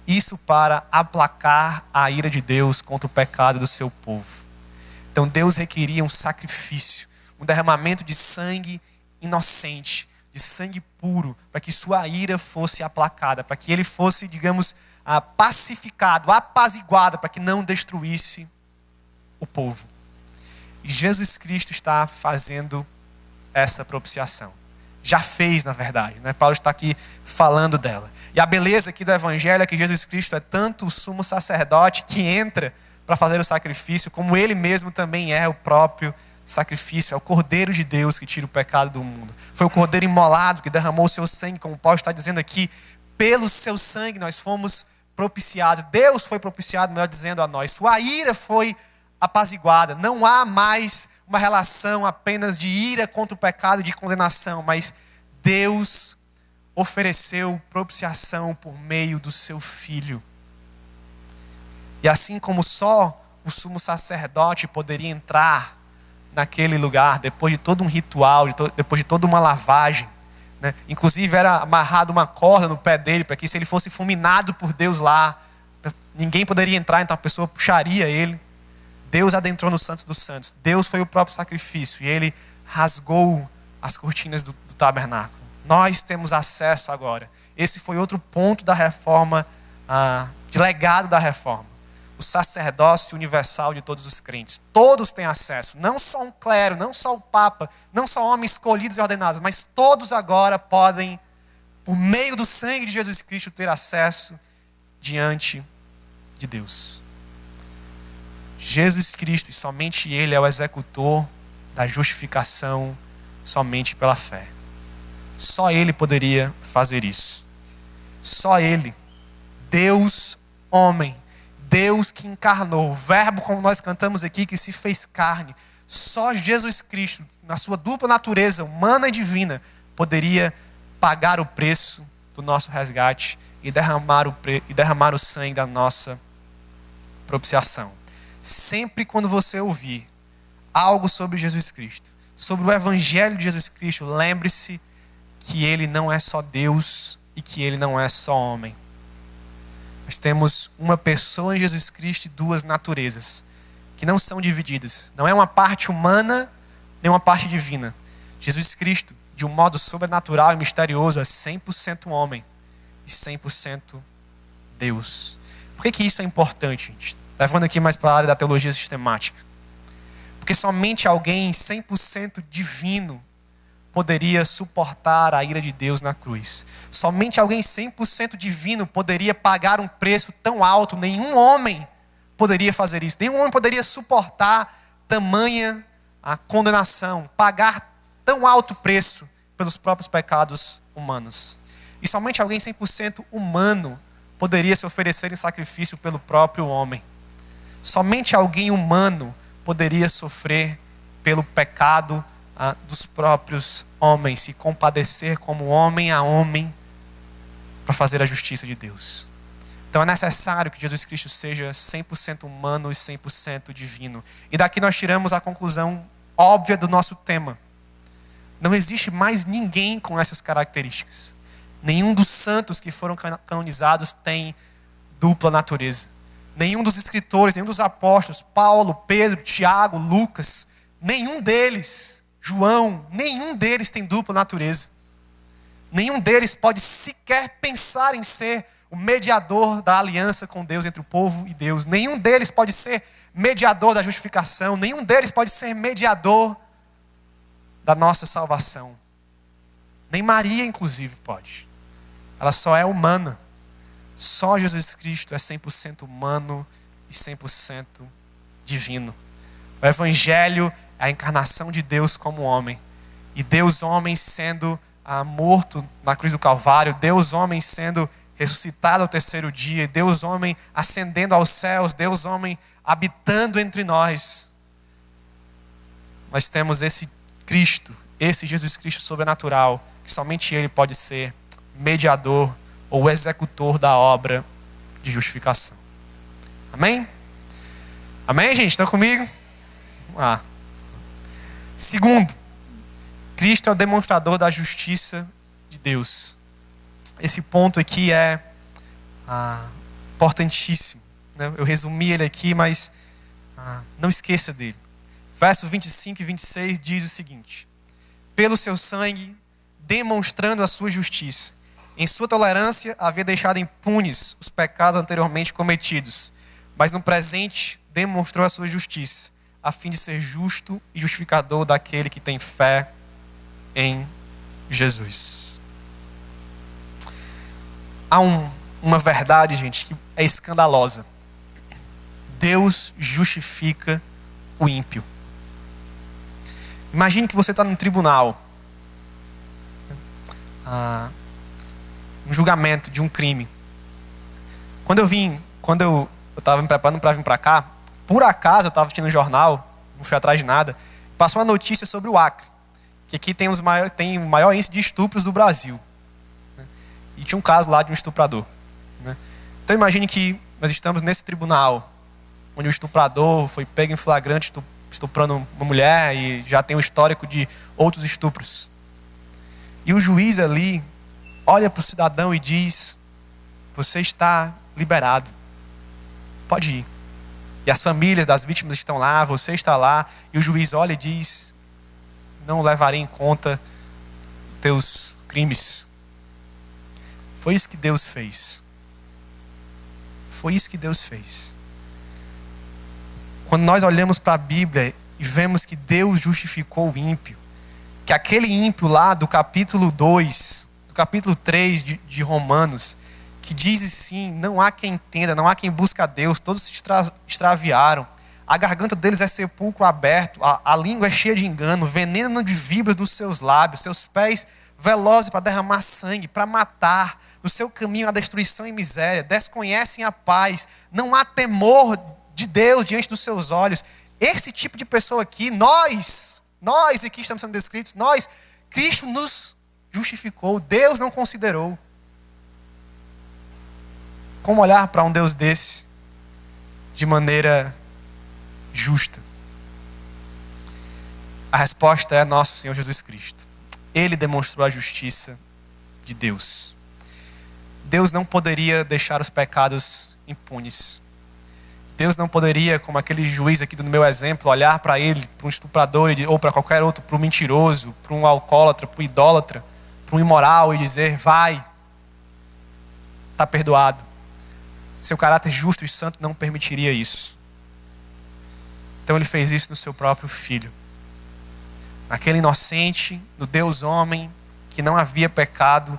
Isso para aplacar a ira de Deus contra o pecado do seu povo. Então Deus requeria um sacrifício, um derramamento de sangue inocente, de sangue puro, para que sua ira fosse aplacada, para que ele fosse, digamos, pacificado, apaziguado, para que não destruísse o povo. E Jesus Cristo está fazendo essa propiciação. Já fez, na verdade, né? Paulo está aqui falando dela. E a beleza aqui do Evangelho é que Jesus Cristo é tanto o sumo sacerdote que entra para fazer o sacrifício, como ele mesmo também é o próprio sacrifício. É o Cordeiro de Deus que tira o pecado do mundo. Foi o Cordeiro imolado que derramou o seu sangue, como Paulo está dizendo aqui. Pelo seu sangue nós fomos propiciados. Deus foi propiciado, melhor dizendo, a nós. Sua ira foi apaziguada. Não há mais uma relação apenas de ira contra o pecado e de condenação, mas Deus ofereceu propiciação por meio do seu Filho. E assim como só o sumo sacerdote poderia entrar naquele lugar, depois de todo um ritual, depois de toda uma lavagem, né? Inclusive era amarrado uma corda no pé dele, para que se ele fosse fulminado por Deus lá, ninguém poderia entrar, então a pessoa puxaria ele. Deus adentrou no Santos dos Santos. Deus foi o próprio sacrifício, e ele rasgou as cortinas do tabernáculo. Nós temos acesso agora. Esse foi outro ponto da reforma, de legado da reforma. O sacerdócio universal de todos os crentes. Todos têm acesso. Não só um clero, não só o Papa, não só homens escolhidos e ordenados, mas todos agora podem, por meio do sangue de Jesus Cristo, ter acesso diante de Deus. Jesus Cristo, e somente Ele é o executor da justificação somente pela fé. Só Ele poderia fazer isso. Só Ele, Deus homem, Deus que encarnou, o verbo, como nós cantamos aqui, que se fez carne. Só Jesus Cristo, na sua dupla natureza, humana e divina, poderia pagar o preço do nosso resgate e derramar o sangue da nossa propiciação. Sempre quando você ouvir algo sobre Jesus Cristo, sobre o Evangelho de Jesus Cristo, lembre-se que Ele não é só Deus e que Ele não é só homem. Nós temos uma pessoa em Jesus Cristo e duas naturezas que não são divididas. Não é uma parte humana nem uma parte divina. Jesus Cristo, de um modo sobrenatural e misterioso, é 100% homem e 100% Deus. Por que isso é importante, gente? Levando aqui mais para a área da teologia sistemática. Porque somente alguém 100% divino poderia suportar a ira de Deus na cruz. Somente alguém 100% divino poderia pagar um preço tão alto. Nenhum homem poderia fazer isso. Nenhum homem poderia suportar tamanha a condenação, pagar tão alto preço pelos próprios pecados humanos. E somente alguém 100% humano poderia se oferecer em sacrifício pelo próprio homem. Somente alguém humano poderia sofrer pelo pecado dos próprios homens, se compadecer como homem a homem para fazer a justiça de Deus. Então é necessário que Jesus Cristo seja 100% humano e 100% divino. E daqui nós tiramos a conclusão óbvia do nosso tema. Não existe mais ninguém com essas características. Nenhum dos santos que foram canonizados tem dupla natureza. Nenhum dos escritores, nenhum dos apóstolos, Paulo, Pedro, Tiago, Lucas, nenhum deles, João, nenhum deles tem dupla natureza. Nenhum deles pode sequer pensar em ser o mediador da aliança com Deus, entre o povo e Deus. Nenhum deles pode ser mediador da justificação. Nenhum deles pode ser mediador da nossa salvação. Nem Maria, inclusive, pode. Ela só é humana. Só Jesus Cristo é 100% humano e 100% divino. O Evangelho é a encarnação de Deus como homem. E Deus homem sendo morto na cruz do Calvário. Deus homem sendo ressuscitado ao terceiro dia. Deus homem ascendendo aos céus. Deus homem habitando entre nós. Nós temos esse Cristo, esse Jesus Cristo sobrenatural, que somente Ele pode ser mediador ou executor da obra de justificação. Amém? Amém, gente? Estão comigo? Vamos lá. Segundo, Cristo é o demonstrador da justiça de Deus. Esse ponto aqui é importantíssimo, né? Eu resumi ele aqui, mas não esqueça dele. Versos 25 e 26 diz o seguinte: pelo seu sangue, demonstrando a sua justiça, em sua tolerância havia deixado impunes os pecados anteriormente cometidos, mas no presente demonstrou a sua justiça, a fim de ser justo e justificador daquele que tem fé em Jesus. Há uma verdade, gente, que é escandalosa. Deus justifica o ímpio. Imagine que você está num tribunal, um julgamento de um crime. Quando eu estava me preparando para vir para cá, por acaso eu estava assistindo um jornal, não fui atrás de nada, passou uma notícia sobre o Acre, que aqui tem o maior índice de estupros do Brasil. E tinha um caso lá de um estuprador. Então imagine que nós estamos nesse tribunal, onde o estuprador foi pego em flagrante estuprando uma mulher e já tem um histórico de outros estupros. E o juiz ali olha para o cidadão e diz: você está liberado, pode ir. E as famílias das vítimas estão lá, você está lá, e o juiz olha e diz: não levarei em conta teus crimes. Foi isso que Deus fez. Foi isso que Deus fez. Quando nós olhamos para a Bíblia e vemos que Deus justificou o ímpio, que aquele ímpio lá do capítulo 2, do capítulo 3 de Romanos, que diz assim, não há quem entenda, não há quem busque a Deus, todos se extraviaram, a garganta deles é sepulcro aberto, a língua é cheia de engano, veneno de víboras nos seus lábios, seus pés velozes para derramar sangue, para matar, no seu caminho a destruição e miséria, desconhecem a paz, não há temor de Deus diante dos seus olhos. Esse tipo de pessoa aqui, nós aqui estamos sendo descritos, Cristo nos justificou, Deus não considerou. Como olhar para um Deus desse de maneira justa? A resposta é nosso Senhor Jesus Cristo. Ele demonstrou a justiça de Deus. Deus não poderia deixar os pecados impunes. Deus não poderia, como aquele juiz aqui do meu exemplo, olhar para ele, para um estuprador ou para qualquer outro, para um mentiroso, para um alcoólatra, para um idólatra, para um imoral e dizer, vai, está perdoado. Seu caráter justo e santo não permitiria isso. Então ele fez isso no seu próprio filho. Naquele inocente, no Deus homem, que não havia pecado,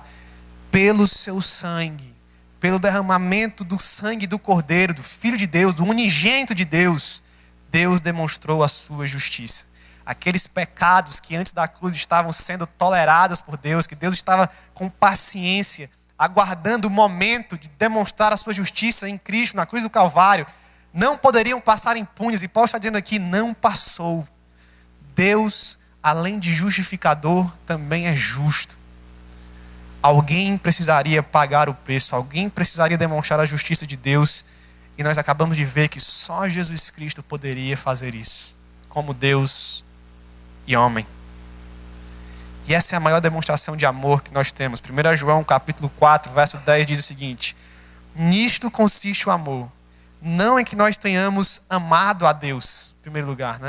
pelo seu sangue, pelo derramamento do sangue do Cordeiro, do Filho de Deus, do unigênito de Deus, Deus demonstrou a sua justiça. Aqueles pecados que antes da cruz estavam sendo tolerados por Deus, que Deus estava com paciência, aguardando o momento de demonstrar a sua justiça em Cristo, na cruz do Calvário, não poderiam passar impunes. E Paulo está dizendo aqui, não passou. Deus, além de justificador, também é justo. Alguém precisaria pagar o preço, alguém precisaria demonstrar a justiça de Deus, e nós acabamos de ver que só Jesus Cristo poderia fazer isso, como Deus e homem. E essa é a maior demonstração de amor que nós temos. 1 João capítulo 4, verso 10 diz o seguinte: nisto consiste o amor, não em que nós tenhamos amado a Deus, em primeiro lugar,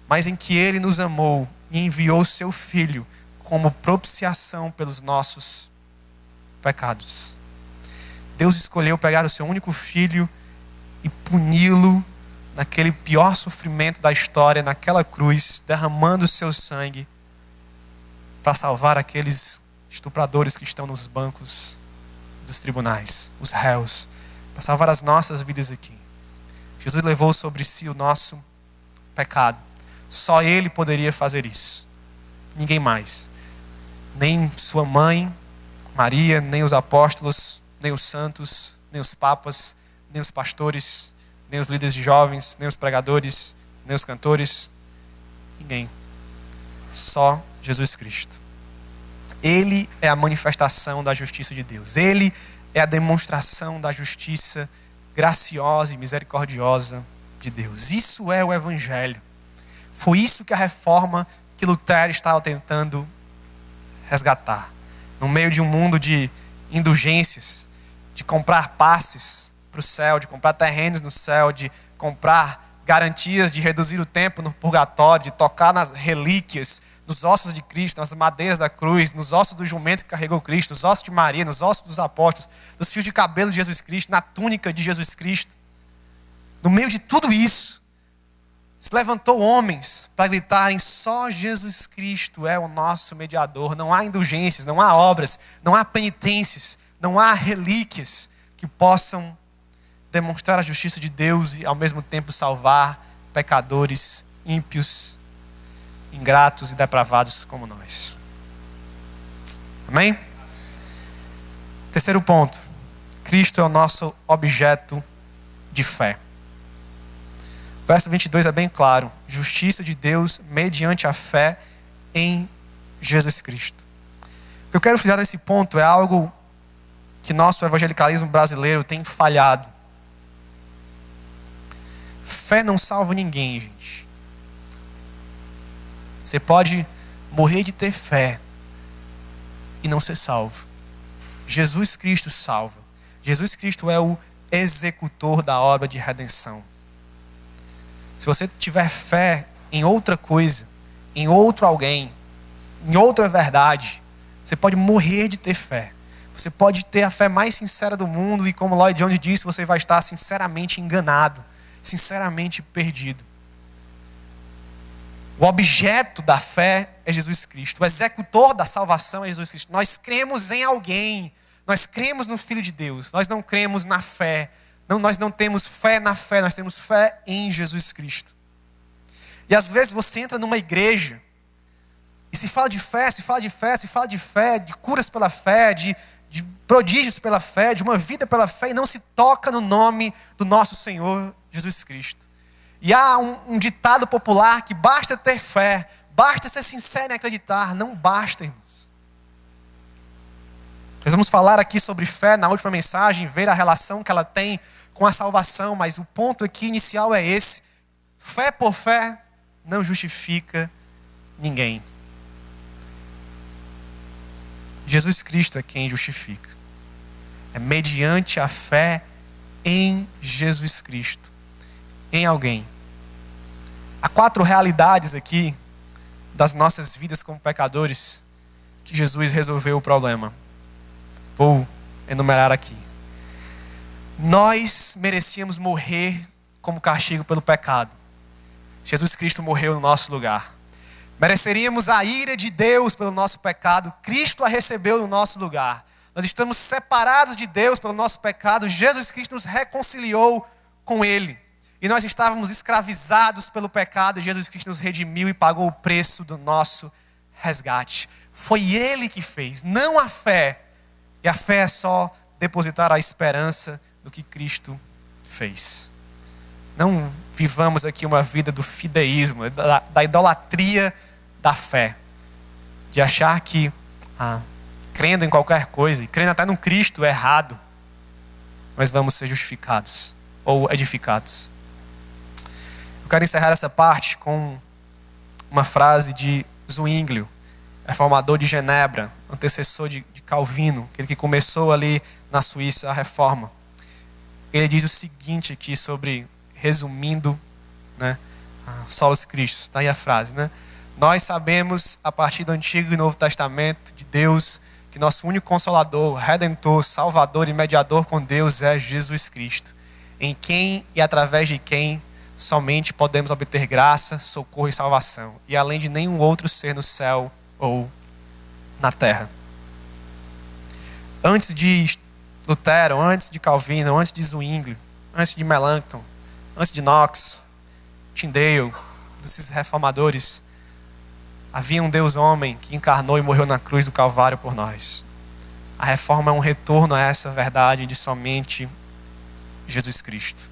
mas em que Ele nos amou e enviou o seu Filho como propiciação pelos nossos pecados. Deus escolheu pegar o seu único filho e puni-lo naquele pior sofrimento da história, naquela cruz, derramando o seu sangue para salvar aqueles estupradores que estão nos bancos dos tribunais, os réus, para salvar as nossas vidas aqui. Jesus levou sobre si o nosso pecado. Só Ele poderia fazer isso. Ninguém mais. Nem sua mãe, Maria, nem os apóstolos, nem os santos, nem os papas, nem os pastores, nem os líderes de jovens, nem os pregadores, nem os cantores. Ninguém. Só Jesus Cristo. Ele é a manifestação da justiça de Deus. Ele é a demonstração da justiça graciosa e misericordiosa de Deus. Isso é o Evangelho. Foi isso que a reforma que Lutero estava tentando resgatar. No meio de um mundo de indulgências, de comprar passes para o céu, de comprar terrenos no céu, de comprar garantias de reduzir o tempo no purgatório, de tocar nas relíquias, nos ossos de Cristo, nas madeiras da cruz, nos ossos do jumento que carregou Cristo, nos ossos de Maria, nos ossos dos apóstolos, nos fios de cabelo de Jesus Cristo, na túnica de Jesus Cristo. No meio de tudo isso, se levantou homens para gritarem: só Jesus Cristo é o nosso mediador. Não há indulgências, não há obras, não há penitências, não há relíquias que possam demonstrar a justiça de Deus e ao mesmo tempo salvar pecadores ímpios, ingratos e depravados como nós. Amém? Terceiro ponto. Cristo é o nosso objeto de fé. Verso 22 é bem claro. Justiça de Deus mediante a fé em Jesus Cristo. O que eu quero frisar nesse ponto é algo que nosso evangelicalismo brasileiro tem falhado. Fé não salva ninguém, gente. Você pode morrer de ter fé e não ser salvo. Jesus Cristo salva. Jesus Cristo é o executor da obra de redenção. Se você tiver fé em outra coisa, em outro alguém, em outra verdade, Você pode morrer de ter fé. Você pode ter a fé mais sincera do mundo e, como Lloyd Jones disse, você vai estar sinceramente enganado, sinceramente perdido. O objeto da fé é Jesus Cristo. O executor da salvação é Jesus Cristo. Nós cremos em alguém. Nós cremos no Filho de Deus. Nós não cremos na fé. Não, nós não temos fé na fé. Nós temos fé em Jesus Cristo. E às vezes você entra numa igreja e se fala de fé, se fala de fé, se fala de fé, de curas pela fé, de prodígios pela fé, de uma vida pela fé, e não se toca no nome do nosso Senhor Jesus Cristo. E há um ditado popular que basta ter fé, basta ser sincero em acreditar. Não basta, irmãos. Nós vamos falar aqui sobre fé na última mensagem, ver a relação que ela tem com a salvação, mas o ponto aqui inicial é esse. Fé por fé não justifica ninguém. Jesus Cristo é quem justifica. É mediante a fé em Jesus Cristo, em alguém. Há 4 realidades aqui das nossas vidas como pecadores que Jesus resolveu o problema. Vou enumerar aqui. Nós merecíamos morrer como castigo pelo pecado. Jesus Cristo morreu no nosso lugar. Mereceríamos a ira de Deus pelo nosso pecado. Cristo a recebeu no nosso lugar. Nós estamos separados de Deus pelo nosso pecado. Jesus Cristo nos reconciliou com Ele. E nós estávamos escravizados pelo pecado. E Jesus Cristo nos redimiu e pagou o preço do nosso resgate. Foi Ele que fez, não a fé. E a fé é só depositar a esperança do que Cristo fez. Não vivamos aqui uma vida do fideísmo, da idolatria da fé. De achar que crendo em qualquer coisa, e crendo até num Cristo errado, nós vamos ser justificados ou edificados. Eu quero encerrar essa parte com uma frase de Zwinglio, reformador de Genebra, antecessor de Calvino, aquele que começou ali na Suíça a reforma. Ele diz o seguinte aqui sobre, resumindo, Solos Christus, está aí a frase, né? Nós sabemos, a partir do Antigo e Novo Testamento de Deus, que nosso único Consolador, Redentor, Salvador e Mediador com Deus é Jesus Cristo, em quem e através de quem somente podemos obter graça, socorro e salvação, e além de nenhum outro ser no céu ou na terra. Antes de Lutero, antes de Calvino, antes de Zwinglio, antes de Melanchthon, antes de Knox, Tyndale, desses reformadores, havia um Deus homem que encarnou e morreu na cruz do Calvário por nós. A reforma é um retorno a essa verdade de somente Jesus Cristo.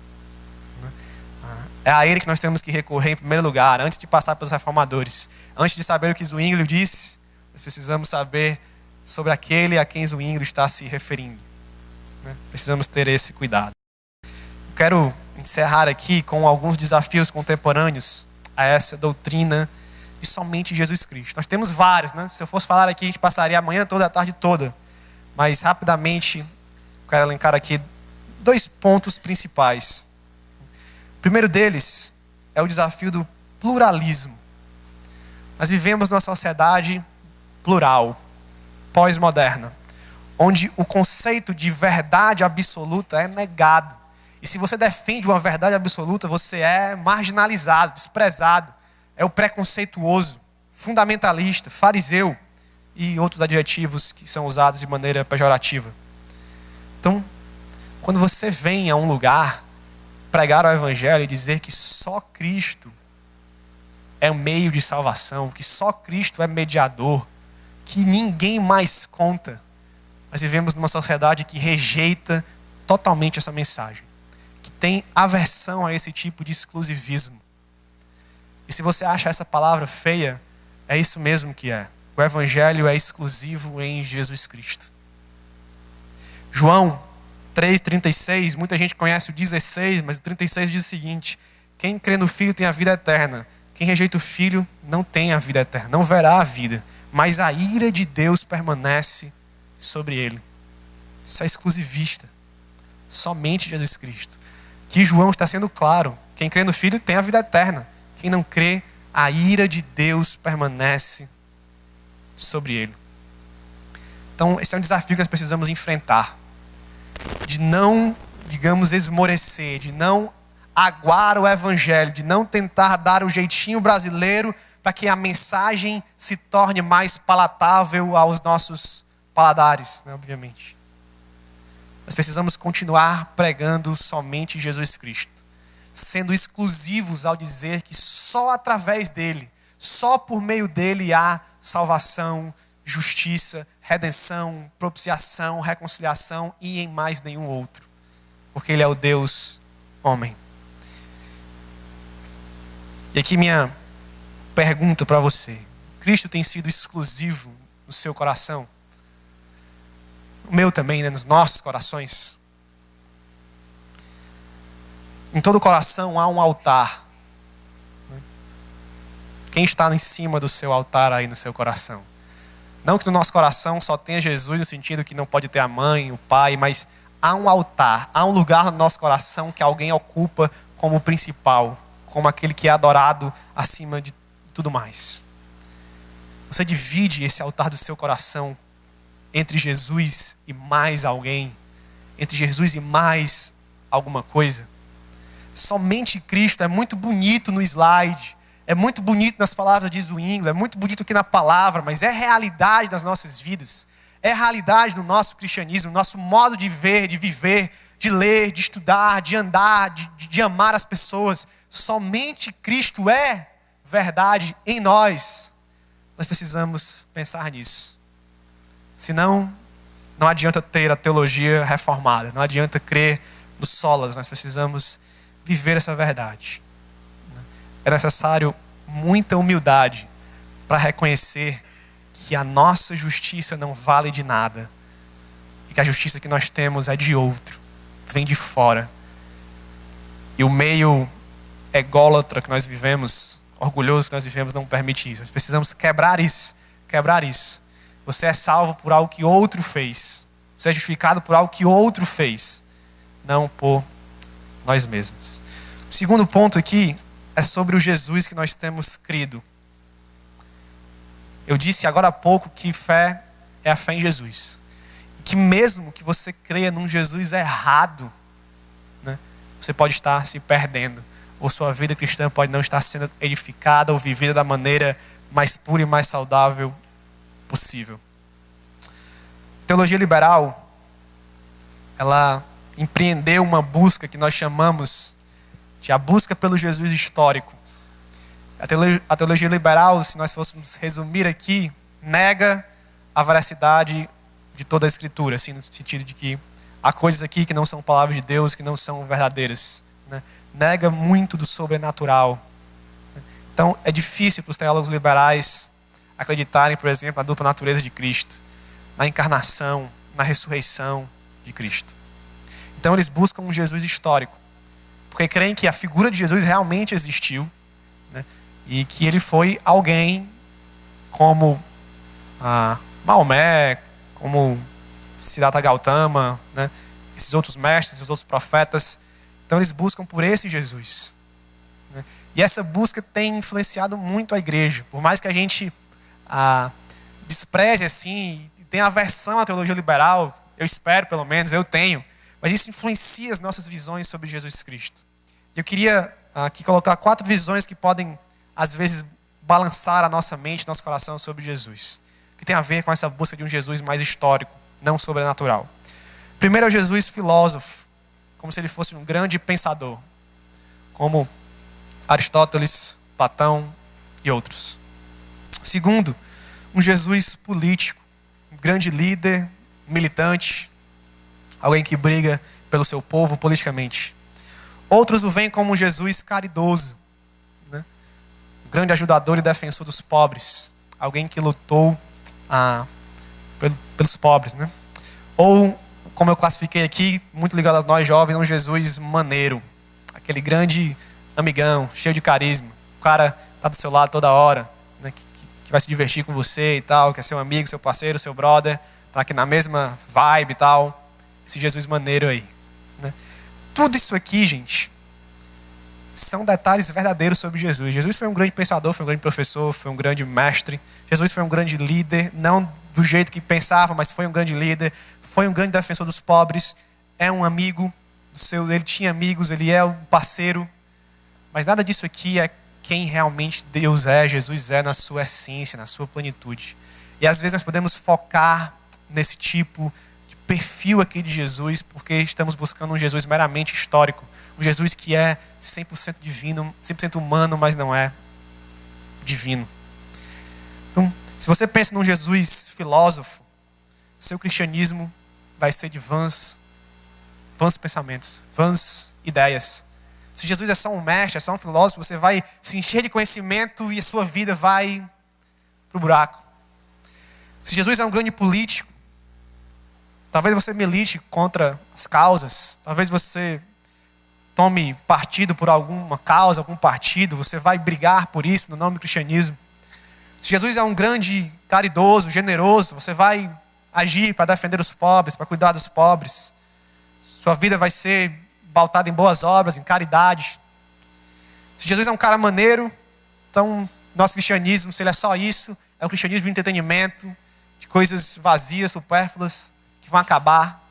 É a Ele que nós temos que recorrer em primeiro lugar, antes de passar pelos reformadores. Antes de saber o que Zwinglio disse, nós precisamos saber sobre aquele a quem Zwinglio está se referindo. Precisamos ter esse cuidado. Eu quero encerrar aqui com alguns desafios contemporâneos a essa doutrina de somente Jesus Cristo. Nós temos vários, né? Se eu fosse falar aqui, a gente passaria a manhã toda, a tarde toda. Mas rapidamente, eu quero elencar aqui 2 pontos principais. O primeiro deles é o desafio do pluralismo. Nós vivemos numa sociedade plural, pós-moderna, onde o conceito de verdade absoluta é negado. E se você defende uma verdade absoluta, você é marginalizado, desprezado. É o preconceituoso, fundamentalista, fariseu e outros adjetivos que são usados de maneira pejorativa. Então, quando você vem a um lugar pregar o evangelho e dizer que só Cristo é o meio de salvação, que só Cristo é mediador, que ninguém mais conta, nós vivemos numa sociedade que rejeita totalmente essa mensagem, que tem aversão a esse tipo de exclusivismo. E se você acha essa palavra feia, é isso mesmo que é. O evangelho é exclusivo em Jesus Cristo. João 3,36, muita gente conhece o 16, mas o 36 diz o seguinte: quem crê no Filho tem a vida eterna. Quem rejeita o Filho não tem a vida eterna, não verá a vida, mas a ira de Deus permanece sobre ele. Isso é exclusivista. Somente Jesus Cristo. Que João está sendo claro: quem crê no Filho tem a vida eterna. Quem não crê, a ira de Deus permanece sobre ele. Então, esse é um desafio que nós precisamos enfrentar. De não, digamos, esmorecer, de não aguar o evangelho, de não tentar dar o jeitinho brasileiro para que a mensagem se torne mais palatável aos nossos paladares, né, obviamente. Nós precisamos continuar pregando somente Jesus Cristo, sendo exclusivos ao dizer que só através dele, só por meio dele há salvação, justiça, redenção, propiciação, reconciliação e em mais nenhum outro. Porque ele é o Deus homem. E aqui minha pergunta para você. Cristo tem sido exclusivo no seu coração? O meu também, né? Nos nossos corações. Em todo coração há um altar. Quem está em cima do seu altar aí no seu coração? Não que no nosso coração só tenha Jesus, no sentido que não pode ter a mãe, o pai, mas há um altar, há um lugar no nosso coração que alguém ocupa como principal, como aquele que é adorado acima de tudo mais. Você divide esse altar do seu coração entre Jesus e mais alguém, entre Jesus e mais alguma coisa. Somente Cristo é muito bonito no slide, é muito bonito nas palavras de Zwingli, é muito bonito aqui na palavra, mas é realidade das nossas vidas, é realidade no nosso cristianismo, no nosso modo de ver, de viver, de ler, de estudar, de andar, de amar as pessoas. Somente Cristo é verdade em nós. Nós precisamos pensar nisso. Senão, não adianta ter a teologia reformada, não adianta crer no solas, nós precisamos viver essa verdade. É necessário muita humildade para reconhecer que a nossa justiça não vale de nada e que a justiça que nós temos é de outro, vem de fora. E o meio ególatra que nós vivemos, orgulhoso que nós vivemos, não permite isso. Nós precisamos quebrar isso. Você é salvo por algo que outro fez. Você é justificado por algo que outro fez, não por nós mesmos. O segundo ponto aqui é sobre o Jesus que nós temos crido. Eu disse agora há pouco que fé é a fé em Jesus. E que mesmo que você creia num Jesus errado, né, você pode estar se perdendo. Ou sua vida cristã pode não estar sendo edificada ou vivida da maneira mais pura e mais saudável possível. Teologia liberal, ela empreendeu uma busca que nós chamamos de a busca pelo Jesus histórico. A teologia liberal, se nós fôssemos resumir aqui, nega a veracidade de toda a Escritura, assim, no sentido de que há coisas aqui que não são palavras de Deus, que não são verdadeiras, né? Nega muito do sobrenatural. Então é difícil para os teólogos liberais acreditarem, por exemplo, na dupla natureza de Cristo, na encarnação, na ressurreição de Cristo. Então eles buscam um Jesus histórico, porque creem que a figura de Jesus realmente existiu, né? E que ele foi alguém como Maomé, como Siddhartha Gautama, né? Esses outros mestres, esses outros profetas. Então eles buscam por esse Jesus, né? E essa busca tem influenciado muito a igreja. Por mais que a gente despreze assim, e tenha aversão à teologia liberal, eu espero pelo menos, eu tenho, mas isso influencia as nossas visões sobre Jesus Cristo. Eu queria aqui colocar 4 visões que podem, às vezes, balançar a nossa mente, nosso coração sobre Jesus, que tem a ver com essa busca de um Jesus mais histórico, não sobrenatural. Primeiro é o Jesus filósofo, como se ele fosse um grande pensador, como Aristóteles, Platão e outros. Segundo, um Jesus político, um grande líder, militante, alguém que briga pelo seu povo politicamente. Outros o veem como um Jesus caridoso, né? Um grande ajudador e defensor dos pobres, alguém que lutou pelos pobres, né? Ou, como eu classifiquei aqui, muito ligado a nós jovens, um Jesus maneiro, aquele grande amigão, cheio de carisma. O cara está do seu lado toda hora, né? Que vai se divertir com você e tal, que é seu amigo, seu parceiro, seu brother, tá aqui na mesma vibe e tal. Esse Jesus maneiro aí, né? Tudo isso aqui, gente, são detalhes verdadeiros sobre Jesus. Jesus foi um grande pensador, foi um grande professor, foi um grande mestre. Jesus foi um grande líder, não do jeito que pensava, mas foi um grande líder. Foi um grande defensor dos pobres, é um amigo ele tinha amigos, ele é um parceiro. Mas nada disso aqui é quem realmente Deus é, Jesus é na sua essência, na sua plenitude. E às vezes nós podemos focar nesse tipo de perfil aqui de Jesus, porque estamos buscando um Jesus meramente histórico. Um Jesus que é 100% divino, 100% humano, mas não é divino. Então, se você pensa num Jesus filósofo, seu cristianismo vai ser de vãs pensamentos, vãs ideias. Se Jesus é só um mestre, é só um filósofo, você vai se encher de conhecimento e a sua vida vai pro buraco. Se Jesus é um grande político, talvez você milite contra as causas, talvez você tome partido por alguma causa, algum partido, você vai brigar por isso no nome do cristianismo. Se Jesus é um grande caridoso, generoso, você vai agir para defender os pobres, para cuidar dos pobres. Sua vida vai ser pautada em boas obras, em caridade. Se Jesus é um cara maneiro, então nosso cristianismo, se ele é só isso, é um cristianismo de entretenimento, de coisas vazias, supérfluas, que vão acabar.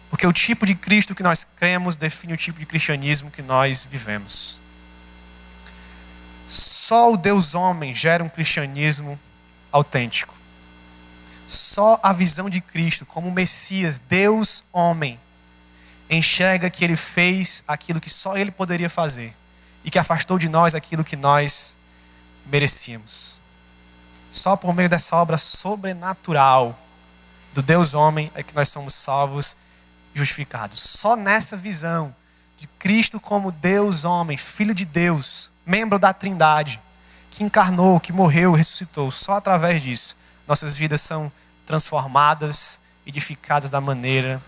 Porque o tipo de Cristo que nós cremos define o tipo de cristianismo que nós vivemos. Só o Deus homem gera um cristianismo autêntico. Só a visão de Cristo como Messias, Deus homem, enxerga que ele fez aquilo que só ele poderia fazer e que afastou de nós aquilo que nós merecíamos. Só por meio dessa obra sobrenatural do Deus homem é que nós somos salvos e justificados. Só nessa visão de Cristo como Deus homem, Filho de Deus, membro da Trindade, que encarnou, que morreu, ressuscitou, só através disso nossas vidas são transformadas, edificadas da maneira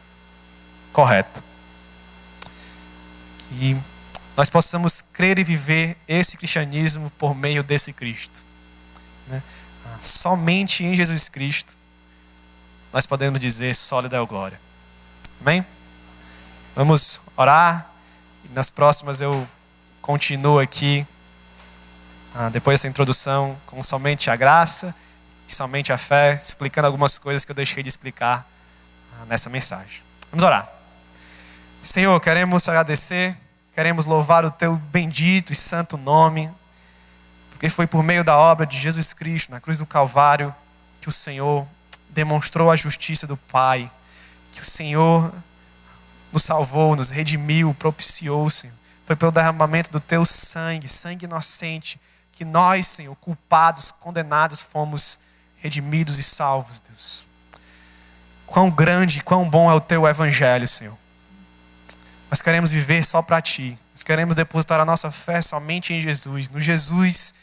correta. E nós possamos crer e viver esse cristianismo por meio desse Cristo. Né? Somente em Jesus Cristo nós podemos dizer sólida é o glória. Amém? Vamos orar. E nas próximas eu continuo aqui, depois dessa introdução, com somente a graça e somente a fé, explicando algumas coisas que eu deixei de explicar nessa mensagem. Vamos orar. Senhor, queremos te agradecer, queremos louvar o teu bendito e santo nome, porque foi por meio da obra de Jesus Cristo na cruz do Calvário que o Senhor demonstrou a justiça do Pai, que o Senhor nos salvou, nos redimiu, propiciou, Senhor. Foi pelo derramamento do teu sangue, sangue inocente, que nós, Senhor, culpados, condenados, fomos redimidos e salvos, Deus. Quão grande, quão bom é o teu evangelho, Senhor. Nós queremos viver só para ti. Nós queremos depositar a nossa fé somente em Jesus. No Jesus,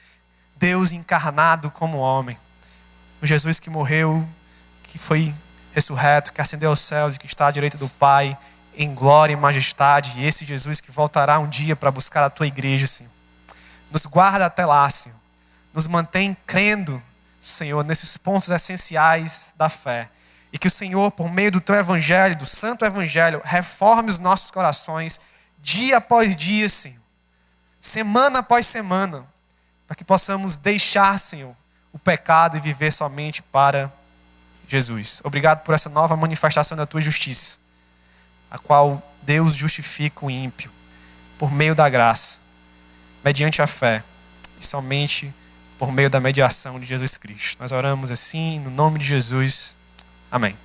Deus encarnado como homem. No Jesus que morreu, que foi ressurreto, que ascendeu aos céus e que está à direita do Pai, em glória e majestade. E esse Jesus que voltará um dia para buscar a tua igreja, Senhor. Nos guarda até lá, Senhor. Nos mantém crendo, Senhor, nesses pontos essenciais da fé. E que o Senhor, por meio do teu evangelho, do santo evangelho, reforme os nossos corações dia após dia, Senhor. Semana após semana. Para que possamos deixar, Senhor, o pecado e viver somente para Jesus. Obrigado por essa nova manifestação da tua justiça, a qual Deus justifica o ímpio por meio da graça, mediante a fé e somente por meio da mediação de Jesus Cristo. Nós oramos assim, no nome de Jesus. Amém.